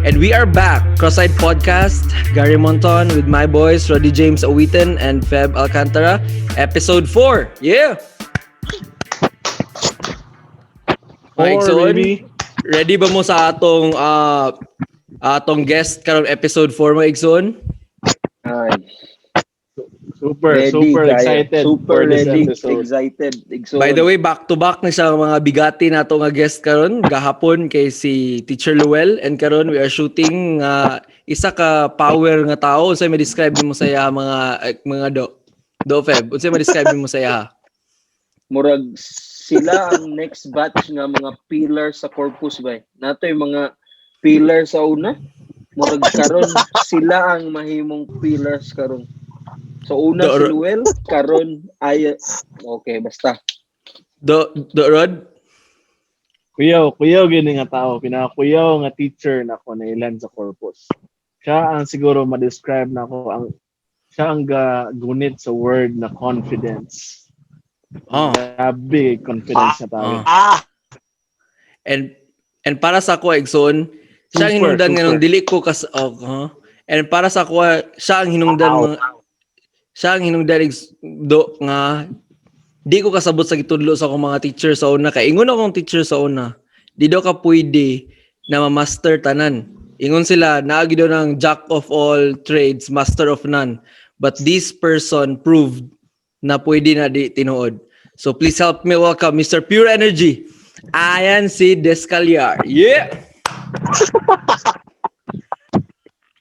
And we are back, Cross-eyedPodcast, Gary Monton with my boys, Roddy James Awitin and Feb Alcantara, episode 4. Yeah! Mga igsoon, ready ba mo sa atong guest karong episode 4 mga igsoon? Super excited super for this ready, episode. Excited. By the way, back to back ni sa mga bigati nato nga guest karon. Gahapon kay si Teacher Luel and karon we are shooting isa ka power nga tao. Unsay ma-describe mo sa iya mga do Feb? Unsay ma-describe mo sa iya? Murag sila ang next batch nga mga pillars sa corpus ba. Nato yung mga pillars sa una. Murag karon sila ang mahimong pillars karon. So una si Luel, karon ay okay basta. Do Rod? Kuyaw gini nga tao, pinakakuyaw nga teacher nako na ilan sa corpus. Siya ang siguro ma-describe nako siya ang gunit sa word na confidence. Big confidence na tao. And para sa ako Exxon, siya ang hinungdan nga nung dili ko and para sa ako siya ang hinungdan do nga di ko kasabot sa gitudlo sa akong mga teacher sa una kay ingon akong teacher sa una di daw ka pwede na ma-master tanan. Ingon sila naagi daw ng jack of all trades, master of none, but this person proved na pwede na di tinuod. So please help me welcome Mr. Pure Energy. Ayan si Descallar. Yeah.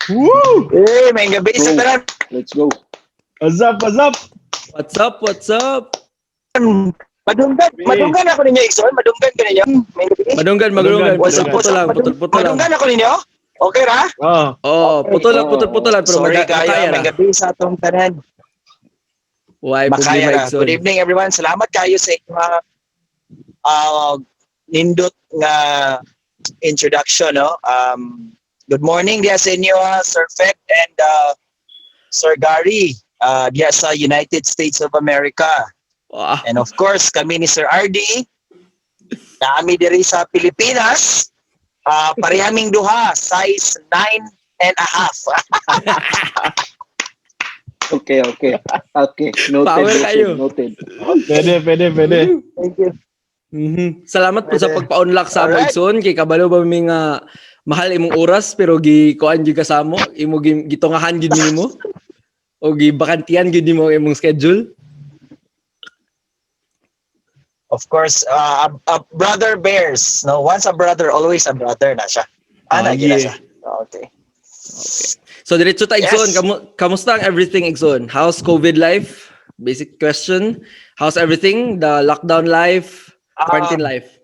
Woo! Hey, may gabi sa tanan. Let's go. What's up? What's up? Madunggan ako ninyo, Ixon. Madunggan ka ninyo. Madunggan. Putol lang. Madunggan ako ninyo. Okay ra? Putol lang. Pero sorry kayo, may gabi sa atong tanan. Why, makaya ra. Good evening, everyone. Salamat kayo sa inyong nindot nga introduction. No? Good morning diya sa inyo, Sir Fek and Sir Gary. Diya sa United States of America. Wow. And of course, kami ni Sir RD, kami diri sa Pilipinas, parehaming duha, size 9.5. Okay. Noted. Power kayo. Noted. Pwede. Thank you. Mm-hmm. Salamat po sa pagpa-unlock sa among Exxon. Kay kabalo ba may nga mahal imong oras pero gikuan gyud kasamo, imo gitungahan gyud nimo. O gibakantiyan gyud nimo imong schedule? Of course, a brother bears. No, once a brother, always a brother na siya. Siya. Okay. So diretso ta Exxon, kamusta ang everything Exxon? How's COVID life? Basic question. How's everything? The lockdown life, quarantine life?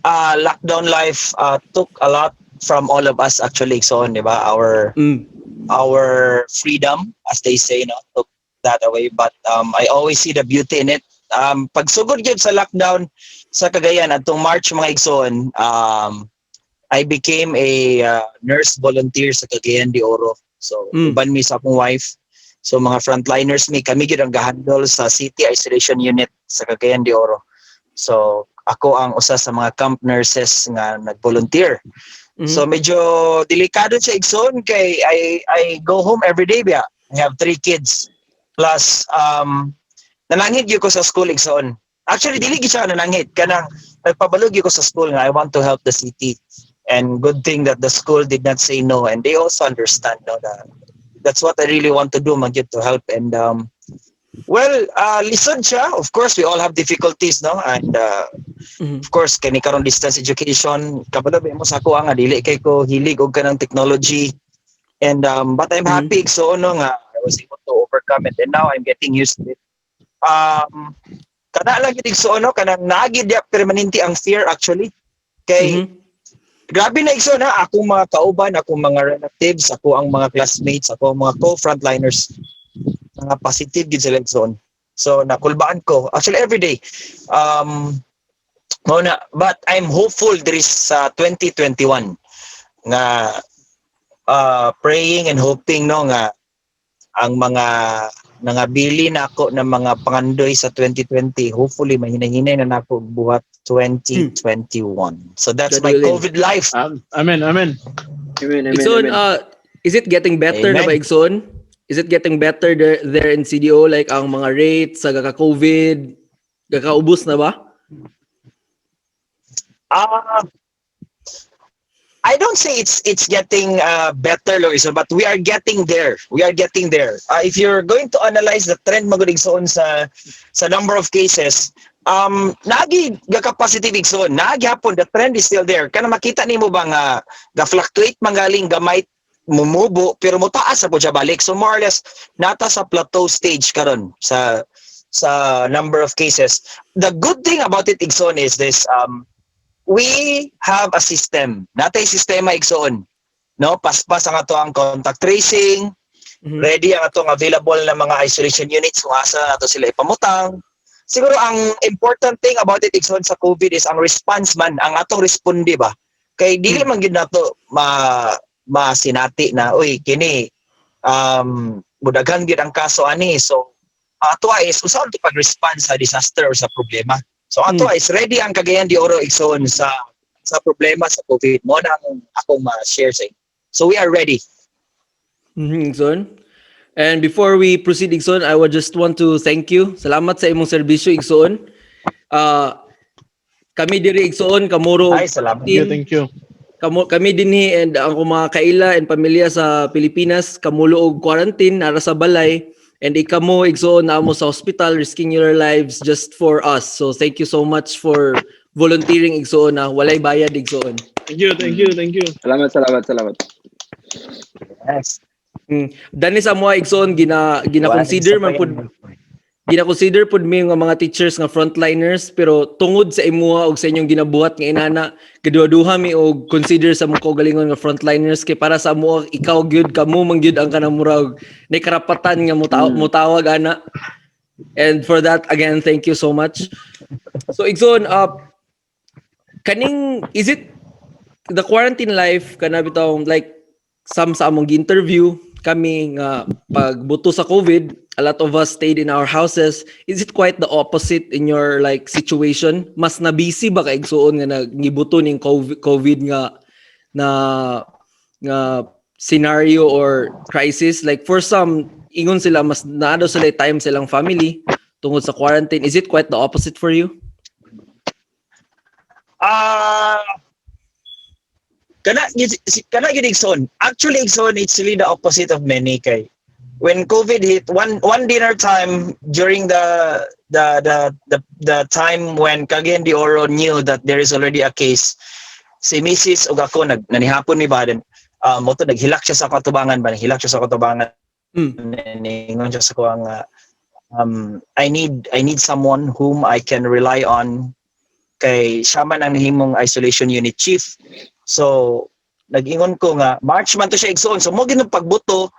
Lockdown life took a lot from all of us actually, so di ba, our freedom, as they say, no, took that away, but I always see the beauty in it. Pag sugod gyud sa lockdown sa Cagayan atong March mga igsoon, I became a nurse volunteer sa Cagayan de Oro. So uban mi sa akong wife, so mga frontliners kami gyud ang gahandle sa city isolation unit sa Cagayan de Oro. So ako ang usa sa mga camp nurses nga nag-volunteer. So medyo delikado siya Igsoon kay I go home every day biya. I have 3 kids. Plus nanangit gyud ko sa school Igsoon. Actually dili gyud siya nanangit kanang nagpabalog gyud ko sa school nga I want to help the city. And good thing that the school did not say no and they also understand no that that's what I really want to do magyud to help and lisod siya. Of course, we all have difficulties, no? And of course, kani karon distance education, kabalo mo sa ako nga dili kay ko hilig og kanang technology. And but I'm happy so no nga I was able to overcome it and now I'm getting used to it. Kana lang gid so no kanang naagid ya permanente ang fear actually. Kay grabe na igso na akong mga kauban, akong mga relatives, ako ang mga classmates, ako ang mga co-frontliners. Mga positive gid sila zone. So nakulbaan ko actually every day. But I'm hopeful there is 2021 nga praying and hoping no nga ang mga bili na ako ng mga pangandoy sa 2020, hopefully mahinahinay na nako buhat 2021. So that's my Gradually. COVID life. Amen. Amen, amen, Igsoon, amen. is it getting better na Amen. ba, Igsoon? Is it getting better there in CDO? Like ang mga rates sa kaka-COVID, kakaubos na ba? I don't say it's getting better, Loison, but we are getting there. We are getting there. If you're going to analyze the trend magaling soon sa number of cases, naagi ga capacity big soon. Naagi hapon, the trend is still there. Kana makita nimo ba nga ga-fluctuate mangaling gamay mumubo pero motaas sa siya balik. So more or less nata sa plateau stage karon sa number of cases. The good thing about it, Igsoon, is this we have a system. Natay sistema igsoon. No, paspas ang ato ang contact tracing, ready ang atong available na mga isolation units kung asa nato sila ipamutang. Siguro ang important thing about it igsoon sa COVID is ang response man, ang atong responde ba. Kay dili man gid nato masinati na uy kini budaghan gid ang kaso ani. So ato is usaon to pag-respond sa disaster or sa problema. So ato is ready ang Cagayan de Oro igsoon sa problema sa COVID mo na akong ma-share sa inyo. So we are ready. Igsoon. And before we proceed, Igsoon, I would just want to thank you. Salamat sa imong serbisyo, Igsoon. Kami diri Igsoon, kamuro. Ay, salamat. Thank you. Kami dinhi and ang mga kaila and pamilya sa Pilipinas kamulo og quarantine ara sa balay. And ikamo igsoon na mo sa hospital risking your lives just for us. So thank you so much for volunteering igsoon na walay bayad igsoon. Thank you. Salamat. Yes. Dani sa mga igsoon gina-consider man pud gina-consider pud mi nga mga teachers nga frontliners pero tungod sa imuha og sa inyong ginabuhat nga inana gaduha mi og consider sa mo kaugalingon nga frontliners kay para sa amo ikaw gyud kamo man gyud ang kanang murag nay karapatan nga mutawag ana. And for that again thank you so much. So igsoon kaning is it the quarantine life kana bitaw like sa among interview kami nga pagbuto sa COVID, a lot of us stayed in our houses. Is it quite the opposite in your like situation? Mas na busy ba kay igsuon nga nagibuto ning COVID nga scenario or crisis? Like for some, ingon sila mas naado sila time silang family tungod sa quarantine. Is it quite the opposite for you? Kana gid Igsoon. Actually Igsoon, it's really the opposite of many kay. When COVID hit, one dinner time during the time when Cagayan de Oro knew that there is already a case, si Mrs. ug ako nanihapon mi baden. Mo to naghilak siya sa katubangan. Ningon siya sa ko ang I need someone whom I can rely on kay siya man ang nahimong isolation unit chief. So, nag-ingon ko nga, March man to siya igsoon. So, mo ginong pagbuto,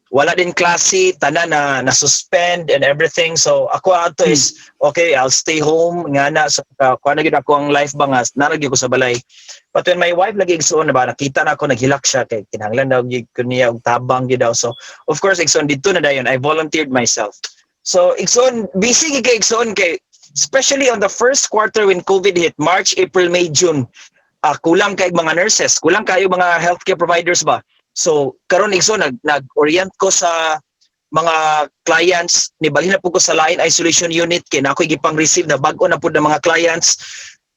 wala din klase, tanan na suspend and everything. So, ako ato is, okay, I'll stay home. Nga na, so, kuha na gid ako ang life ba nga, naragyo ko sa balay. But when my wife lagi igsoon na ba, nakita na ako, naghilak siya, kay kinahanglan daw ko niya, og tabang gid daw. So, of course, igsoon, dito na dayon, I volunteered myself. So, igsoon, busy kay igsoon kay, especially on the first quarter when COVID hit, March, April, May, June, kulang kay mga nurses, kulang kayo mga healthcare providers ba. So karon igsoon nag-orient ko sa mga clients, nibalhin na po ko sa lain isolation unit kay nakoy gipang receive na bag-o na pud ng mga clients.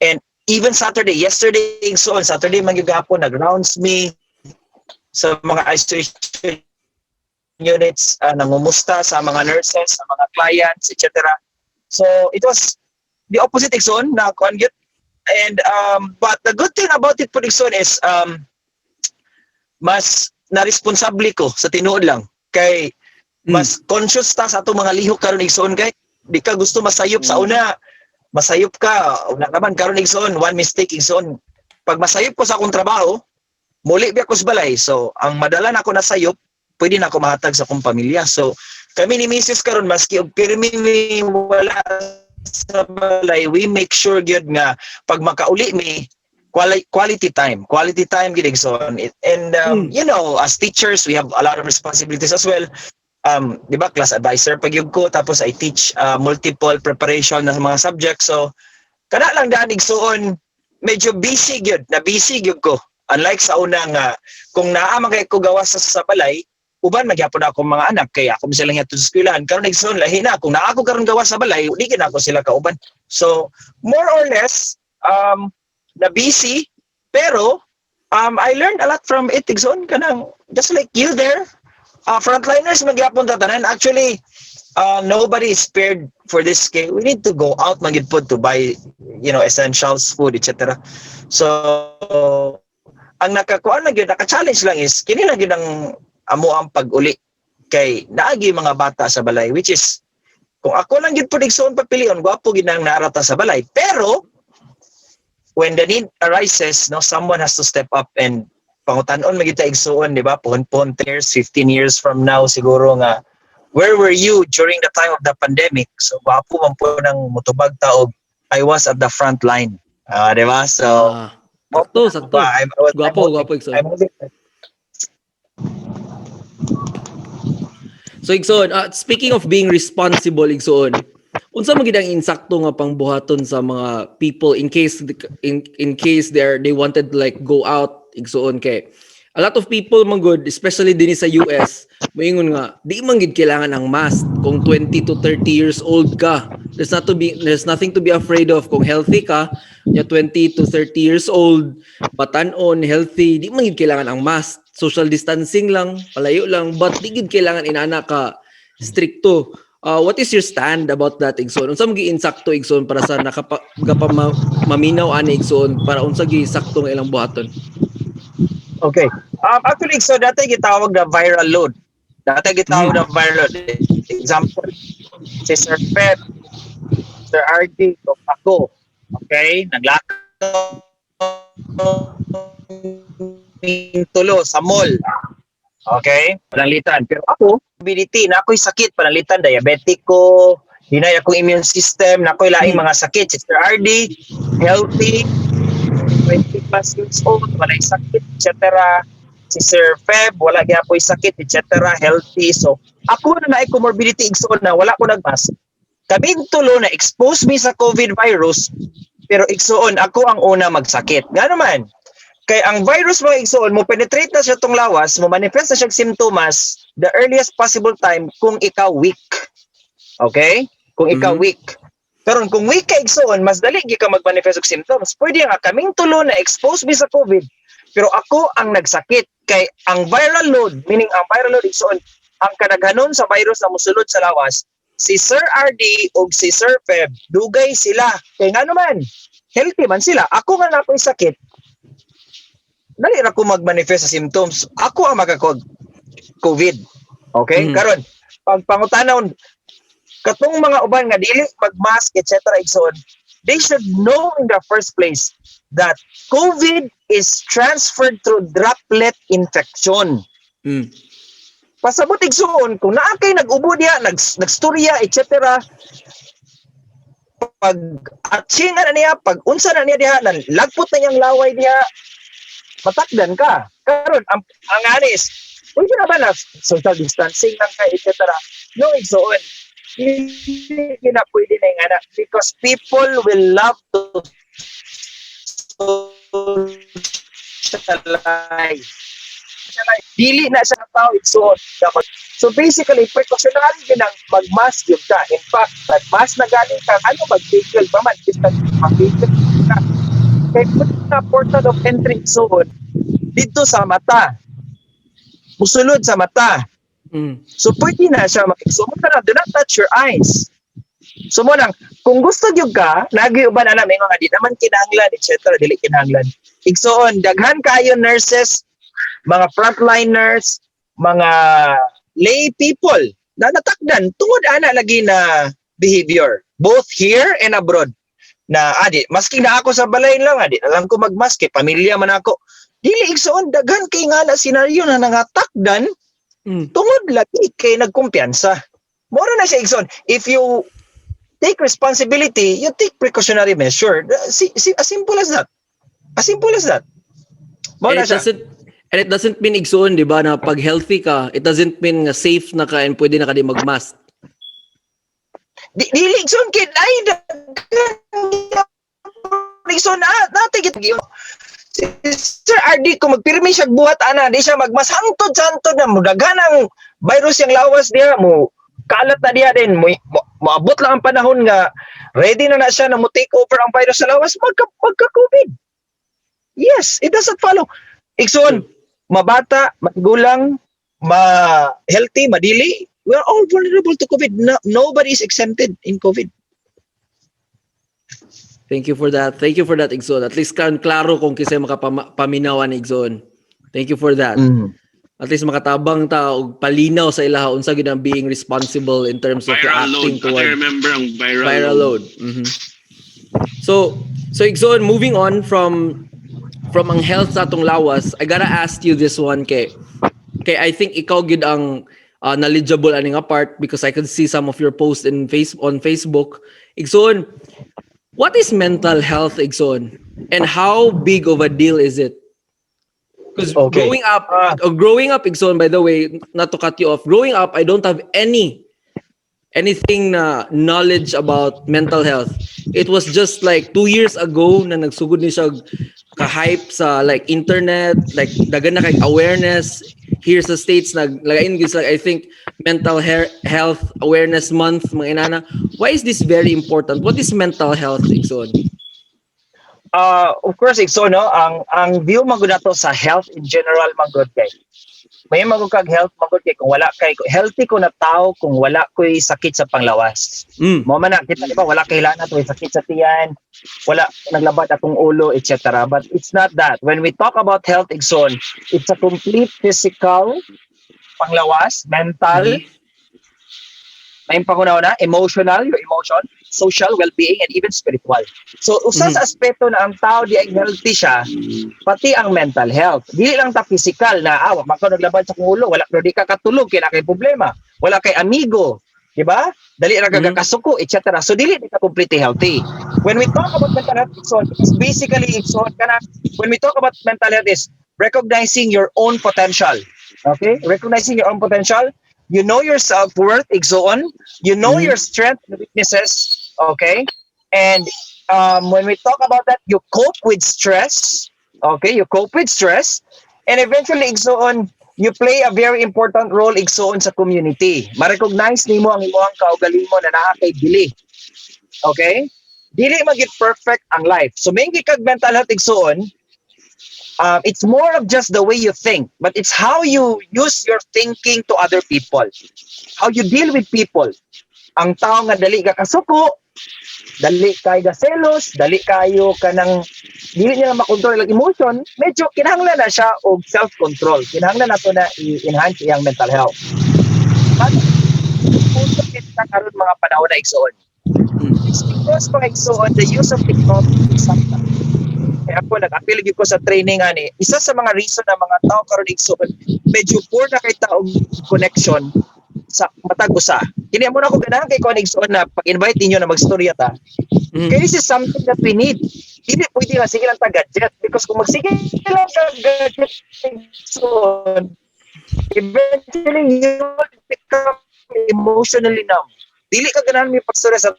And even yesterday igsoon, Saturday man gyud gahapon nag-rounds me sa mga isolation units, nangumusta sa mga nurses, sa mga clients, etc. So it was the opposite igsoon na kuan gyud. And but the good thing about it po Igsoon is mas na-responsable ko sa tinuod lang kay mas conscious ta sa atong mga lihok karon Igsoon kay di ka gusto masayop sa una, masayop ka una naman karon Igsoon, one mistake Igsoon, pag masayop ko sa akong trabaho muli biya ko sa balay. So ang madala na ako nasayop pwede na ako mahatag sa akong pamilya. So kami ni Mrs. karon maski og pirmi wala sa balay, we make sure gyud nga pag makauli mi quality time gid so. And you know, as teachers we have a lot of responsibilities as well. di ba, class advisor pag yun ko, tapos I teach multiple preparation ng mga subjects. So, kana lang daan igsuon, medyo busy gyud, na busy gyud ko. Unlike sa una nga, kung naamang kay ko gawas sa balay, uban magyapon ako mga anak, kaya ako sila nga sa eskwelahan. Karon igsuon, lahi na. Kung naa ako karon gawas sa balay, di na ako sila kauban. So, more or less, na busy, pero, I learned a lot from it, igsuon, kanang, just like you there, frontliners magyapon tatanan. Actually, nobody is spared for this. We need to go out magipod to buy, essentials, food, etc. So, ang nakakuan lang yun, naka-challenge lang is, kini lang yun ang amo ang pag-uli kay naagi mga bata sa balay, which is, kung ako lang yun po digsoon papilion, gwapo ginang narata sa balay. Pero, when the need arises, someone has to step up and pangutanon magita igsuon, di ba? Pohon-pohon 10 years, 15 years from now, siguro nga, where were you during the time of the pandemic? So, wapo man po ng mutubag taog, I was at the front line. Di ba? So, sakto. Gwapo igsoon. So igsoon, speaking of being responsible igsoon, unsa man gid ang insakto nga pangbuhaton sa mga people in case they wanted to like go out igsuon kay a lot of people man good, especially din sa US, moingon nga di man gid kailangan ang mask kung 20 to 30 years old ka. There's nothing to be afraid of kung healthy ka, 20 to 30 years old, batanon, healthy, di man gid kailangan ang mask. Social distancing lang, palayo lang, but di gid kailangan inana ka stricto. What is your stand about that, Igsoon? Unsa man gi insakto Igsoon para sa maminaw ani Igsoon para unsa gi sakto nga ilang buhaton? Okay. Actually, so dati gitawag na viral load. Na viral load. Example, si Sir Pep, Sir RD, ako. Okay? Naglakaw tulo sa mall. Okay? Panalitan. Pero ako, mobility, na ako'y sakit, panalitan, diabetic ko, hinay akong immune system, na ako'y laing mga sakit. Si Sir RD, healthy, 20 plus years old, wala'y sakit, etc. Si Sir Feb, wala kaya ako'y sakit, etc. Healthy. So, ako na naay comorbidity igsoon na wala ko nagmask. Kaming tulo na expose me sa COVID virus, pero igsoon, ako ang una magsakit. Nga naman, kay ang virus mo igsoon mo penetrate na siya tong lawas, mo manifest na siya symptoms the earliest possible time kung ikaw weak. Okay? Kung ikaw weak. Pero kung weak ka igsoon, mas dali gyud ka magmanifest og symptoms. Pwede nga kaming tulo na expose mi sa COVID, pero ako ang nagsakit kay ang viral load, meaning ang viral load igsoon, ang kadaghanon sa virus na mosulod sa lawas, si Sir RD ug si Sir Feb, dugay sila. Kay nga naman, healthy man sila. Ako nga na ako'y sakit, dali ra ko magmanifest sa symptoms. Ako ang magka-COVID. Okay? Karon, pag pangutanon, katong mga uban nga dili magmask, etc. igsoon, they should know in the first place that COVID is transferred through droplet infection. Pasabot igsoon, kung naa kay nag-ubo diha, nagstorya, etc. Pag atsingan na niya, pag unsa na niya diha, lagpot na niyang laway diha, matakdan ka. Karon ang anis, pwede na ba na social distancing lang ka, etc. No, igsoon. Hindi na pwede na yung anak because people will love to socialize. Dili na siya tao igsoon. So basically, precautionary din ang mag-mask yun ka. In fact, mag-mask na galing ka, mag-vehicle pa man, mag-vehicle ka. Kaya na portal of entry igsoon, dito sa mata. Musulod sa mata. So pwede na siya mag-igsoon ka na, do not touch your eyes. So mo nang, kung gusto nyo ka, nag-iuban na namin mga di naman kinahanglan, etc. Dili kinahanglan. Igsoon, daghan kayo nurses, mga frontliners, mga lay people, na natakdan, tungod ana lagi na behavior, both here and abroad. Na, masking na ako sa balay lang, alam ko magmask, pamilya man ako. Dili igsoon, daghan kay nga na senaryo na nangatakdan, tungod lagi kay nagkumpiyansa. Moro na siya igsoon. If you take responsibility, you take precautionary measure. As simple as that. As simple as that. Moro na siya. And it doesn't mean igsoon, di ba, na pag healthy ka, it doesn't mean nga safe na ka and pwede na ka di mag-mask. Dili igsoon kid ay igsoon natin gid si Sir RD ko magpirmi siya buhat ana di siya magmasantod-santod na mudaganang virus yang lawas diha mo kalat na diha din moabot lang ang panahon nga ready na siya na mo take over ang virus sa lawas magka COVID. Yes, it doesn't follow. Igsoon, mabata, magulang, healthy, madili, we're all vulnerable to COVID. Nobody is exempted in COVID. Thank you for that. Thank you for that, Igsoon. At least klaro kung kisay makapaminawan, Igsoon. Thank you for that. Mm. At least makatabang ta og palinaw sa ilaha unsa gid ang being responsible in terms of reacting to I remember ang viral load. Mm-hmm. So Igsoon, moving on from ang health sa atong lawas, I gotta ask you this one kay I think ikaw gid ang knowledgeable aning apart because I could see some of your posts on Facebook. Igsoon, what is mental health, Igsoon? And how big of a deal is it? Because growing up, Igsoon, by the way, not to cut you off, growing up, I don't have anything na knowledge about mental health. It was just like 2 years ago na nagsugod ni siya ka-hype sa like internet, like dagan na kay awareness here sa States naglagain gid like I think mental health awareness month mga inana. Why is this very important? What is mental health, Igsoon? Of course, Igsoon, no, ang view magud nato sa health in general magud kay may magud kag health magud kay kung wala kay healthy ko na tao kung wala ko'y sakit sa panglawas. Mo man na kita di ba wala kay lana to sakit sa tiyan, wala naglabat atong ulo etc. But it's not that. When we talk about health, Igsoon, it's a complete physical, panglawas, mental, may pangunaw na emotional, your emotion, social well-being, and even spiritual. So usa sa aspeto na ang tao di ay healthy siya, pati ang mental health. Dili lang ta physical na makaw naglabad sa ulo, wala pero di ka katulog kay na kay problema, wala kay amigo, di ba? Dali ra gagakasuko, etc. So dili ka completely healthy. When we talk about mental health, it's basically when we talk about mental health is recognizing your own potential. Okay? Recognizing your own potential. You know your self-worth, Igsoon. You know your strengths and weaknesses, okay? And when we talk about that, you cope with stress, okay? You cope with stress. And eventually, Igsoon, you play a very important role, Igsoon, sa community. Ma-recognize nimo ang imong kaugalingon na naa kay dili. Okay? Dili magit perfect ang life. So, may kag mental health, Igsoon, it's more of just the way you think, but it's how you use your thinking to other people. How you deal with people. Ang tao nga dali ka kasuko, dali kay ga selos, dali kayo ka nang dili niya makontrol ang emotion, medyo kinahanglan na siya og self-control. Kinahanglan nato na i-enhance iyang mental health. But puso kita karon mga panahon na Igsoon. It's because mga Igsoon, the use of technology is something. Kaya ako nag-appeal ko sa training ani. Isa sa mga reason na mga tao karon Igsoon medyo poor na kay taong connection sa matag usa. Kini mo na ko ganahan kay Igsoon na pag-invite ninyo na magstorya ta. Kaya this is something that we need. Hindi pwede na sige lang ta gadget because kung magsige lang ka gadget Igsoon, eventually you will become emotionally numb. Dili ka ganahan may pagstorya sa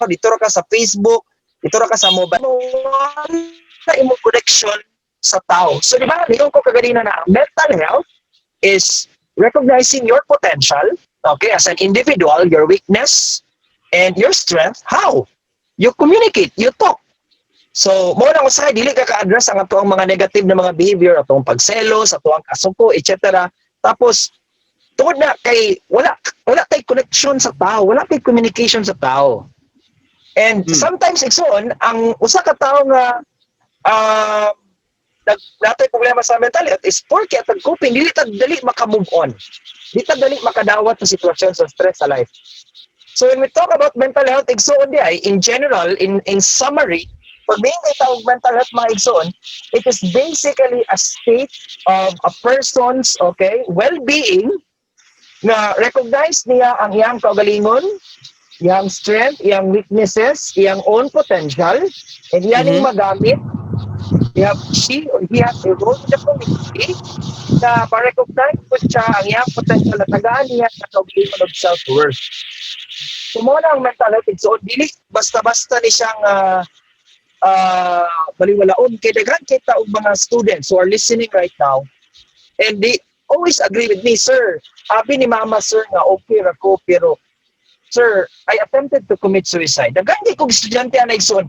dito ra ka sa Facebook, ito ra ka sa mobile na imong connection sa tao. So di ba, niyon ko kaganina na mental health is recognizing your potential, okay, as an individual, your weakness and your strength. How? You communicate, you talk. So, mo na usay dili ka ka-address ang atoang mga negative na mga behavior, atong pagselos, atoang kasuko, etc. Tapos tungod na kay wala tay connection sa tao, wala tay communication sa tao. And sometimes Igsoon, ang usa ka tawo nga natay problema sa mental health is porque at coping dili ta dali maka-move on. Dili ta dali makadawat sa sitwasyon sa stress sa life. So when we talk about mental health, Igsoon di ay in general, in summary, pag may tawag mental health mga Igsoon, it is basically a state of a person's well-being na recognize niya ang iyang kaugalingon, iyang strength, iyang weaknesses, iyang own potential, and yaning magamit. He has a role in the community na ma-recognize po siya ang iyang potential na tagaan niya sa kaugalingon of self-worth. So mo na ang mental health. So dili basta-basta ni siyang baliwalaon kay daghan kita og mga students who are listening right now, and they always agree with me, sir. Abi ni mama, sir, nga okay ra ko, pero sir, I attempted to commit suicide. Daghan di kong estudyante ana igsoon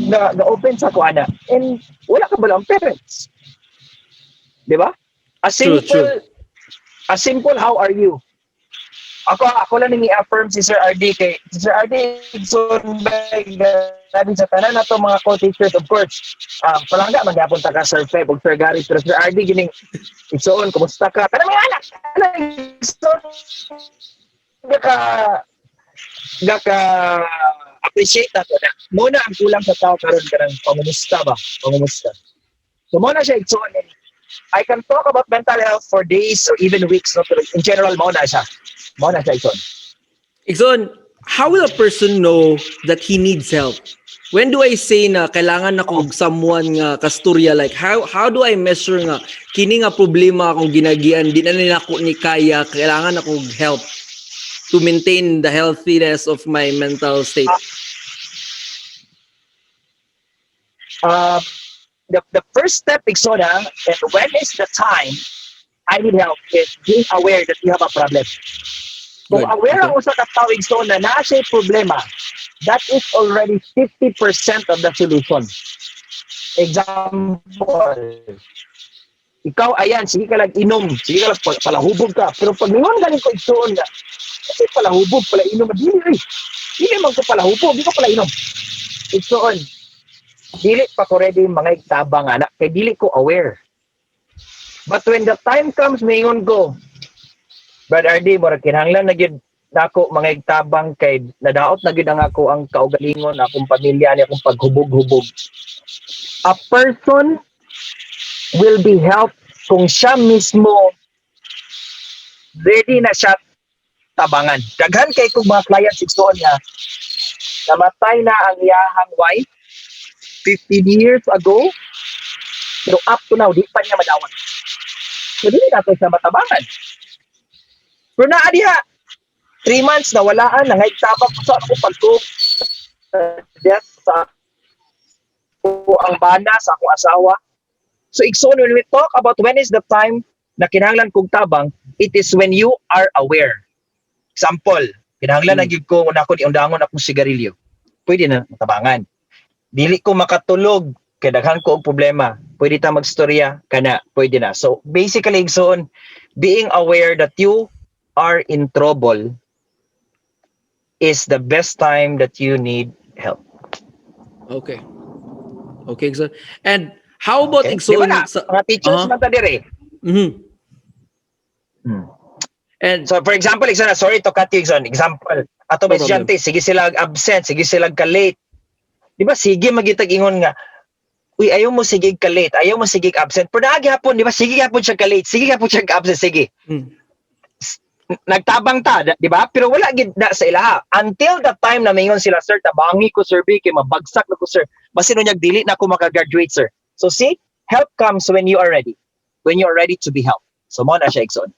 na open sa ko ana, and wala ka ba lang parents, di ba? True. A simple how are you. Ako lang nang i-affirm si Sir RD kay si Sir RD so sabi sa tanan na to mga co-teachers, of course. Palangga magyapon ta ka Sir Feb ug Sir Gary, pero Sir RD gining igsoon, kumusta ka? Kana may anak. Gaka appreciate nato na. Muna ang kulang sa tao karon kanang pangumusta ba? Pangumusta. So muna siya igsoon. I can talk about mental health for days or even weeks. No? Pero in general, muna siya. Muna siya, Ikson, how will a person know that he needs help? When do I say na kailangan ako someone nga kasturya, like how do I measure nga kini nga problema akong ginagian, di na nila ako ni kaya, kailangan ako help to maintain the healthiness of my mental state? The first step, Ikson, and when is the time I need help, is being aware that you have a problem. Kung aware ang usa ka tao, Ikson, na naa siya problema, that is already 50% of the solution. Example, ikaw, ayan, sige ka lang inom, sige ka lang palahubog ka, pero pag ningon galing ko Ikson na, kasi palahubog, pala inom, dili man ko palahubog, di ko pala inom. Ikson, dili pa ko ready mga igtabang anak, kay dili ko aware. But when the time comes, maingon ko, Brother RD, murag kinahanglan na gyud nako mga igtabang kay nadaot na gyud ang ako ang kaugalingon, akong pamilya ni akong paghubog-hubog. A person will be helped kung siya mismo ready na siya tabangan. Daghan kay kong mga clients igsoon niya, namatay na ang iyahang wife 15 years ago, pero up to now, di pa niya madawat. So, di natin siya matabangan. Pero diha, 3 months na walaan, nangaytabak ko sa ako pag-cook, death sa ako ang bana, sa akong asawa. So, Ikson, when we talk about when is the time na kinahanglan kong tabang, it is when you are aware. Example, kinahanglan na gyud ko na ako niundangon akong sigarilyo. Pwede na matabangan. Dili ko makatulog, kay daghan ko og problema. Pwede ta magstorya, kana pwede na. So basically, Igsoon, being aware that you are in trouble is the best time that you need help. Okay, Igsoon. And how about Igsoon? Mga teachers man ta dire. And so for example, Igsoon, sorry to cut you, Igsoon. Example, ato ba estudyante, sige sila absent, sige sila ka-late. Di ba, sige magitag-ingon nga, uy, ayaw mo sige ka-late, ayaw mo sige absent. Pero naagi hapon, di ba, sige hapon siya ka-late, sige hapon siya ka-absent, sige. Nagtabang ta, di ba? Pero wala gid na sa ilaha. Until the time na mayon sila, sir, tabangi ko, sir, kay mabagsak na ko, sir. Basin nyo dili na ako makagraduate, sir. So see, help comes when you are ready. When you are ready to be helped. So mo na siya, Igsoon.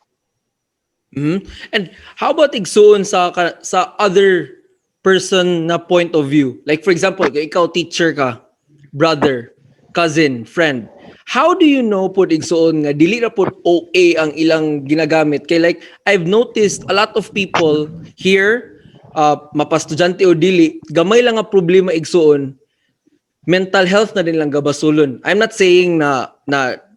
And how about Igsoon sa other person na point of view? Like for example, ikaw teacher ka, brother, cousin, friend. How do you know po Igsoon nga dili ra po OA ang ilang ginagamit? Kay like I've noticed a lot of people here, mapastudyante o dili, gamay lang nga problema Igsoon, mental health na din lang gabasulon. I'm not saying na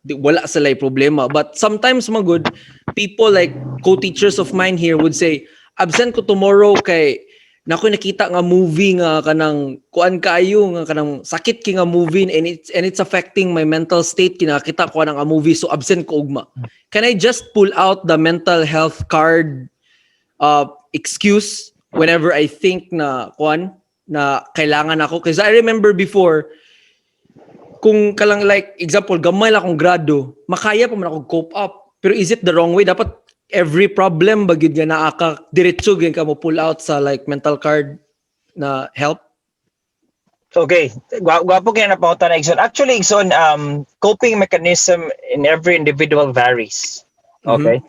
wala sila problema, but sometimes magud people like co-teachers of mine here would say, absent ko tomorrow kay nako nakita nga movie nga kanang kuan kaayo nga kanang sakit ki nga movie and it's affecting my mental state kinakita ko nang movie, so absent ko ugma. Can I just pull out the mental health card excuse whenever I think na kuan na kailangan ako? Because I remember before, kung kalang like example gamay lang akong grado, makaya pa man ako cope up, pero is it the wrong way? Dapat every problem bagid nga naa ka diretso gyud ka mo pull out sa like mental card na help? Okay, gwapo kaya na pauta na Igsoon. Actually, Igsoon, coping mechanism in every individual varies. Okay?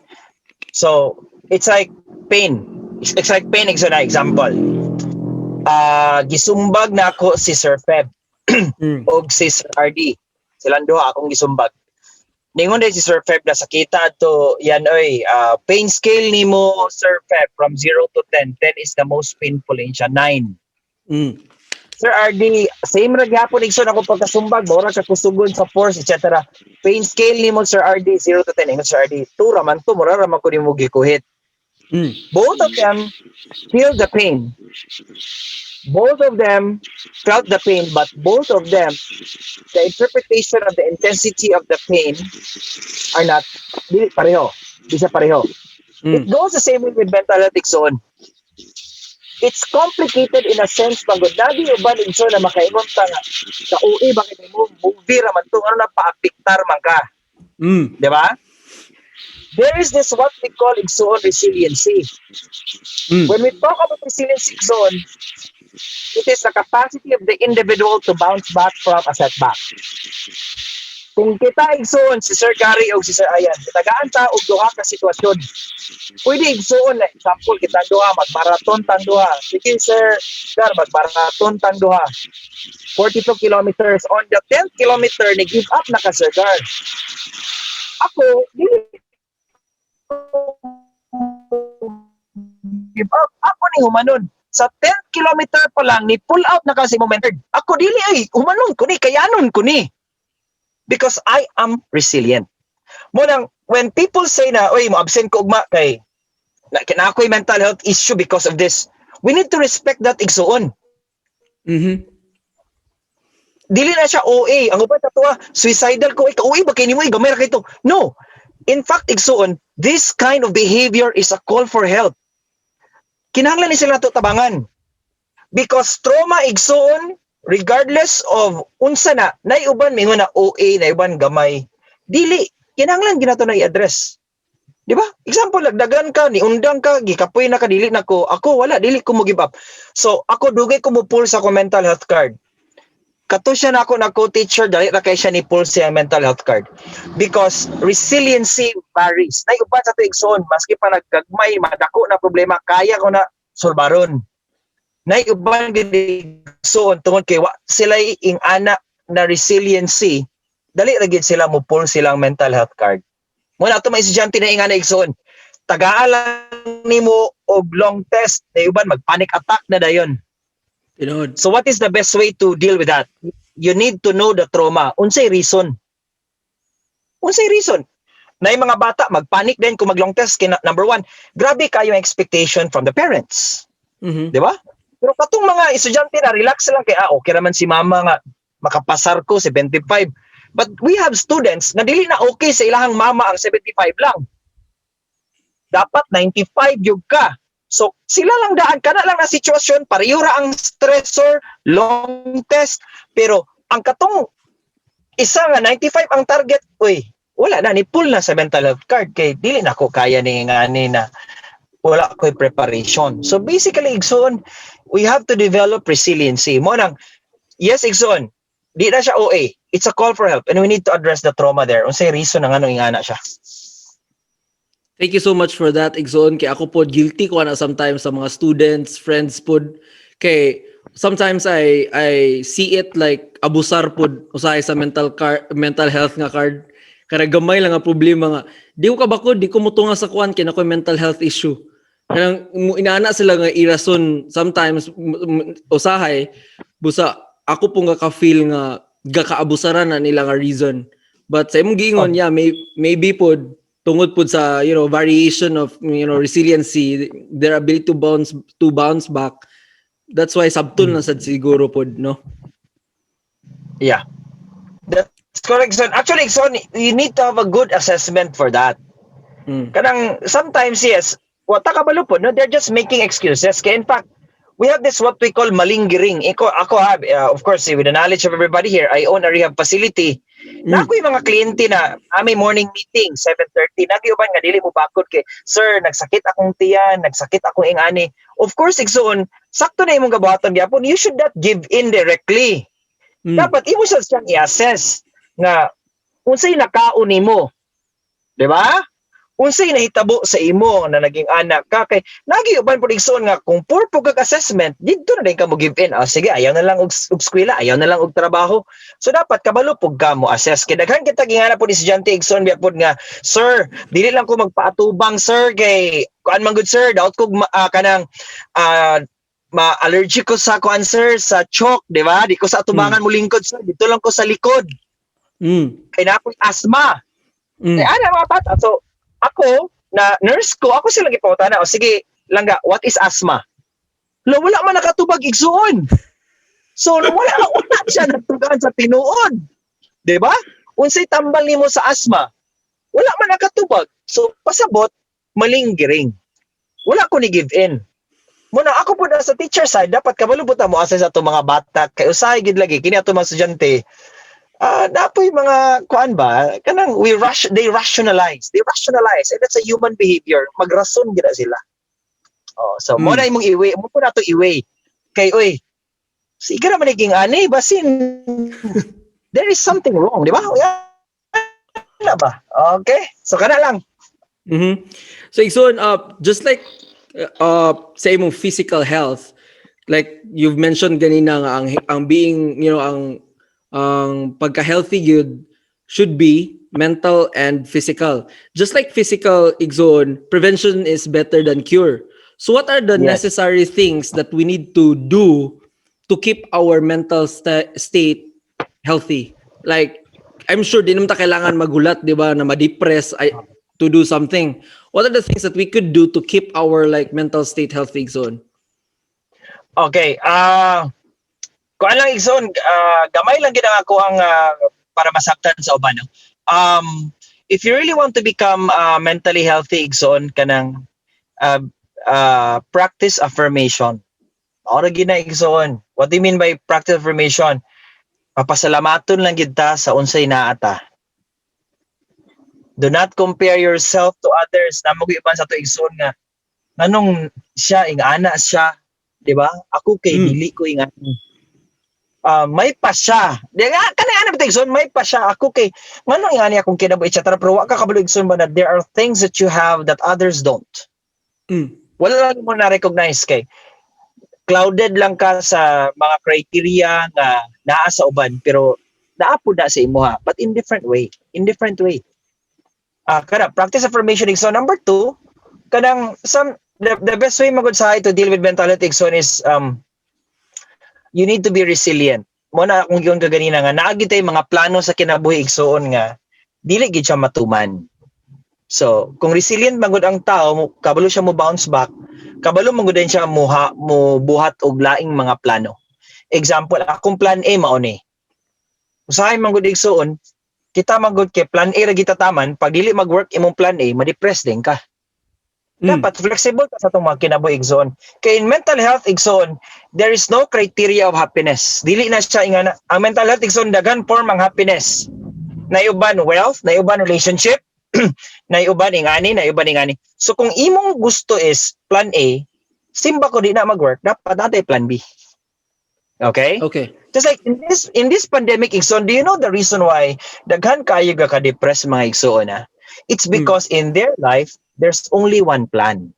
So, it's like pain. It's like pain, Igsoon, na example. Gisumbag na ako si Sir Feb o si Sir RD. Silang duha akong gisumbag. Ningon din si Sir Feb na sakita to yan oy, pain scale nimo Sir Feb from 0 to 10. 10 is the most painful in siya, 9. Sir RD, same ra gyapon Igsoon ako pagkasumbag, mura sa kusugon sa force, etc. Pain scale nimo Sir RD 0 to 10. Ingon Sir RD, 2 raman to, mura raman ko nimo gikuhit. Both of them feel the pain. Both of them felt the pain, but both of them, the interpretation of the intensity of the pain are not pareho. Di siya pareho. It goes the same way with mental health, Igsoon. It's complicated in a sense, pagod nadi uban Igsoon na makaingon ta nga sa UI bakit mo movie raman to ano na paapiktar man ka. Di ba? There is this what we call Igsoon resiliency. When we talk about resiliency, Igsoon, it is the capacity of the individual to bounce back from a setback. Kung kita Igsoon, si Sir Gary o si Sir Ayan, kitagaan ta og duha ka sitwasyon. Pwede Igsoon na example kita duha magmaraton tang duha. Sige Sir Gar, magmaraton tang duha. 42 kilometers. On the 10th kilometer, ni-give up na ka Sir Gar. Ako, dili give up. Ako ni humanon. Sa 10th kilometer pa lang, ni pull out na kasi momentum. Ako dili ay, humanon ko ni, kayanon ko ni. Because I am resilient. Munang, when people say na, oy, mo absent ko ugma kay, na ako'y mental health issue because of this, we need to respect that Igsoon. Dili na siya OA. Ang uban tatuwa, suicidal ko, OA ba kayo ni mo, gamay ra kayo. No. In fact, Igsoon, this kind of behavior is a call for help. Kinahanglan ni sila to tabangan. Because trauma Igsoon, regardless of unsa na, naiuban mingon na OA, naiuban gamay, dili, kinahanglan ginato na i-address. Di ba? Example, lagdagan ka, niundang ka, gikapoy na ka, dili na ko, ako wala, dili ko mo give up. So, ako dugay ko mo pull sa ko mental health card. Kato siya na ako teacher, dali na kay siya ni pull siya mental health card. Because resiliency varies. Naiuban sa to Igsoon, maski pa nagkagmay, madako na problema, kaya ko na solbaron. Naiuban gid Igsoon tungod kay sila ing ana na resiliency, dali ra gid sila mo pull silang mental health card. Muna ato may estudyante na ingana Igsoon, tagaan lang nimo og long test, naiuban mag-panic attack na dayon. So what is the best way to deal with that? You need to know the trauma. Unsay reason? Unsay reason? Na yung mga bata, mag-panic din kung mag-long test. Number 1, grabe kayo yung expectation from the parents. Di ba? Pero katong mga estudyante na relax lang kay, okay naman si mama nga, makapasar ko 75. But we have students na dili na okay sa ilahang mama ang 75 lang. Dapat 95 yung ka. So, sila lang daan, kana lang na sitwasyon, pareho ra ang stressor, long test, pero ang katong isa nga 95 ang target, wala na, ni-pull na sa mental health card, kay dili na ko kaya ni nga na wala ko'y preparation. So, basically, Igsoon, we have to develop resiliency. Mo nang, yes, Igsoon, di na siya OA, it's a call for help, and we need to address the trauma there. Unsay reason nga nung ingana siya. Thank you so much for that, Igsoon. Kay ako po, guilty ko na sometimes sa mga students, friends po. Kay sometimes I see it like abusar po usahay sa mental health nga card. Kaya gamay lang ang problema nga. Di ko kabako, di ko mutunga sa kuan kay na ko mental health issue. Kaya inaana sila nga irason sometimes usahay busa ako po nga ka-feel nga gakaabusaran na nila nga reason. But sa imong giingon, yeah, maybe po tungod po sa variation of resiliency, their ability to bounce back. That's why sabton na sad siguro po, no? Yeah, that's correct, son. Actually, son, you need to have a good assessment for that. Kanang sometimes yes, wata kabalo po, no, they're just making excuses. Kaya in fact, we have this what we call malingering. Ako have, of course, with the knowledge of everybody here, I own a rehab facility. Na ako yung mga kliyente na may morning meeting 7:30 nagyuban nga dili mo bakod kay sir nagsakit akong tiyan, nagsakit akong ingani. Of course igsoon sakto na imong gabuhaton gyapon, you should not give in directly. Dapat imo siya siyang i-assess nga unsay nakaon nimo. 'Di ba? Unsay nahitabo sa imo na naging anak ka kay nagiuban pud igsoon nga kung poor pug kag assessment didto na din ka mo give in. Sige ayaw na lang og eskwela, ayaw na lang og trabaho. So dapat kabalo pug ka mo assess kay daghan kita gingana pud estudyante igsoon biya pud nga sir dili lang ko magpaatubang sir kay kuan man gud sir daot ko kanang ma-allergic ko sa kuan sir sa chalk, di ba? Di ko sa atubangan mo lingkod sir, dito lang ko sa likod. Kay na ako'y asthma. Kaya ana mga bata. So ako, na nurse ko, ako silang ipauta na, sige, langga, what is asthma? Wala man nakatubag igsuon. So, wala siya natugan sa tinuod. Diba? Unsay tambal nimo sa asthma? Wala man nakatubag. So, pasabot, malinggiring. Wala ko ni give in. Muna, ako po na sa teacher side, dapat kabalubutan mo asa sa itong mga bata. Kaya usahay gid lagi, kini ato mga estudyante, napoy mga kuan ba kanang they rationalize and that's a human behavior magrason gid sila so mo na imong iwi mo po nato iwi kay oy sige ra man naging ani basin there is something wrong di ba wala ba okay so kana lang so igsoon just like sa imong physical health like you've mentioned ganina nga ang being ang pagka-healthy good should be mental and physical. Just like physical, igsoon, prevention is better than cure. So what are the necessary things that we need to do to keep our mental state healthy? Like, I'm sure di naman ta kailangan magulat, di ba, na ma-depress to do something. What are the things that we could do to keep our mental state healthy, igsoon? Okay, kuan lang igsoon gamay lang gid ako ang para masabtan sa uban if you really want to become mentally healthy igsoon kanang practice affirmation ora gid na igsoon. What do you mean by practice affirmation? Papasalamaton lang gid ta sa unsay naa ta. Do not compare yourself to others. Namo gyud sa to igsoon nga nganong siya ingana siya, di ba? Ako kay dili ko ingana. May pa siya. Di nga, kanina Tigson, may pa siya. Ako kay, manong ingani akong kinabuhi siya. Pero wa ka kabalo Tigson ba na there are things that you have that others don't. Wala lang mo na-recognize kay. Clouded lang ka sa mga criteria na naa sa uban. Pero naapo na sa imo ha. But in different way. In different way. Kada, practice affirmation. So number 2, kadang, the best way magod sa to deal with mental health Tigson is, you need to be resilient. Muna akong yung kaganina nga, naagit tayo mga plano sa kinabuhi igsoon nga, dili gid siya matuman. So, kung resilient magud ang tao, kabalo siya mo bounce back, kabalo magud din siya mo buhat og laing mga plano. Example, akong plan A mao ni. Usahay magud igsoon, kita magud kay plan A ra gitataman, pag dili mag-work imong plan A, ma-depress din ka. Dapat flexible ka sa itong mga kinabuhi igsoon. Kaya in mental health igsoon, there is no criteria of happiness. Dili na siya ingana. Ang mental health igsoon, dagan form ang happiness. Naiuban wealth, naiuban relationship, naiuban ingani. So kung imong gusto is plan A, simba ko di na mag-work, dapat natin plan B. Okay? Okay. Just like in this pandemic igsoon, do you know the reason why daghan kayo ka depress mga igsoon na? It's because in their life, there's only one plan.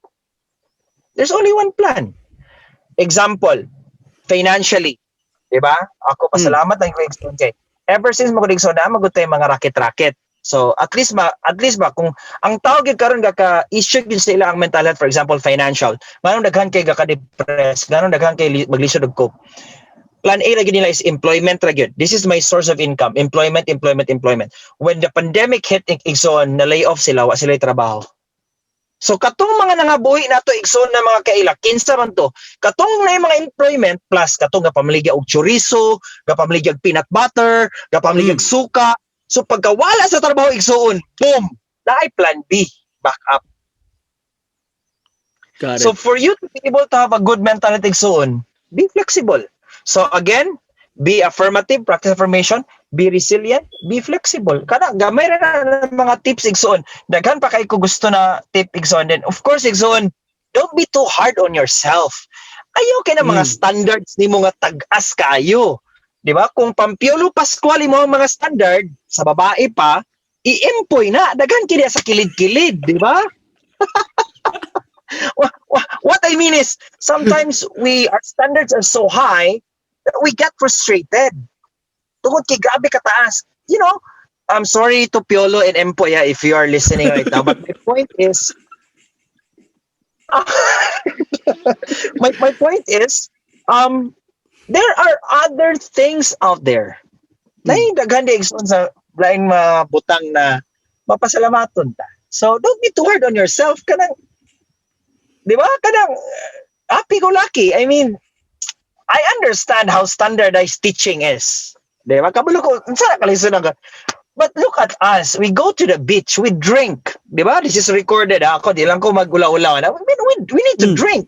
There's only one plan. Example, financially. Diba? Ako pasalamat ang ko-explain kay. Ever since mag-explain na, mag-utay mga racket-racket. So, at least ba, kung ang tawag karon ka-issue din sa ila ang mental health, for example, financial, ganun daghan kay ka-depress, ganun daghan kay maglisod og cope. Plan A lagi nila is employment ra gyud. This is my source of income. Employment. When the pandemic hit, igsoon, na lay off sila, wa sila trabaho. So katong mga nangabuhi nato igsoon na mga kaila, kinsa man to. Katong na mga employment plus katong gapamaligya og chorizo, gapamaligya og peanut butter, gapamaligya og suka. So pagkawala sa trabaho igsoon, boom, naay plan B, back up. So for you to be able to have a good mentality igsoon, be flexible. So again, be affirmative, practice affirmation, be resilient, be flexible. Kana gamay ra na mga tips igsoon. Daghan pa kay ko gusto na tip igsoon. Then of course igsoon, don't be too hard on yourself. Ayaw kay na mga standards nimo nga tag-as kaayo. Di ba? Kung Pampiolo Pascual mo ang mga standard sa babae pa, i-empoy na daghan kini sa kilid-kilid, di ba? What I mean is sometimes our standards are so high that we get frustrated. Tungod kay grabe kataas. You know, I'm sorry to Piolo and Empoy if you are listening right now, but my point is my point is there are other things out there. Lain daghan di igsoon sa lain mga butang na mapasalamaton ta. So don't be too hard on yourself. Kanang di ba? Kanang happy-go-lucky. I mean, I understand how standardized teaching is. Di ba? Kabalo ko, saan nakalisun ako? But look at us. We go to the beach. We drink. Di ba? This is recorded. Ako, di lang ko mag-ula-ula. We need to drink.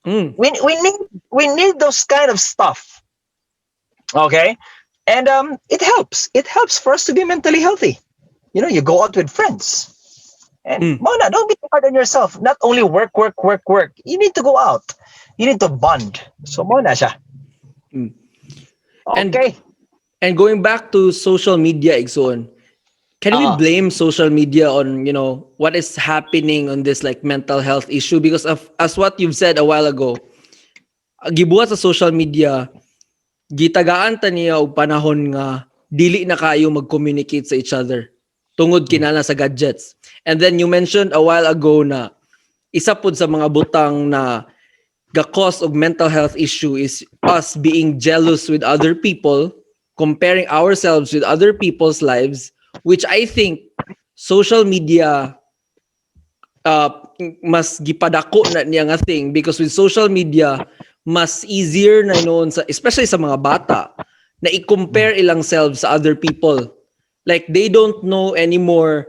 We need those kind of stuff. Okay? And it helps. It helps for us to be mentally healthy. You know, you go out with friends. And Mona, don't be too hard on yourself. Not only work. You need to go out. You need to bond. So Mona siya. Okay. And going back to social media, Igsoon, can we blame social media on, what is happening on this like mental health issue? Because as what you've said a while ago, gibuhat sa social media, gitagaan ta niya og panahon nga dili na kayo mag-communicate sa each other tungod kinala sa gadgets. And then you mentioned a while ago na isa pud sa mga butang na ga-cause of mental health issue is us being jealous with other people, comparing ourselves with other people's lives, which I think social media mas gipadako na niya nga thing, because with social media mas easier na noon sa especially sa mga bata na i-compare ilang selves sa other people. Like they don't know anymore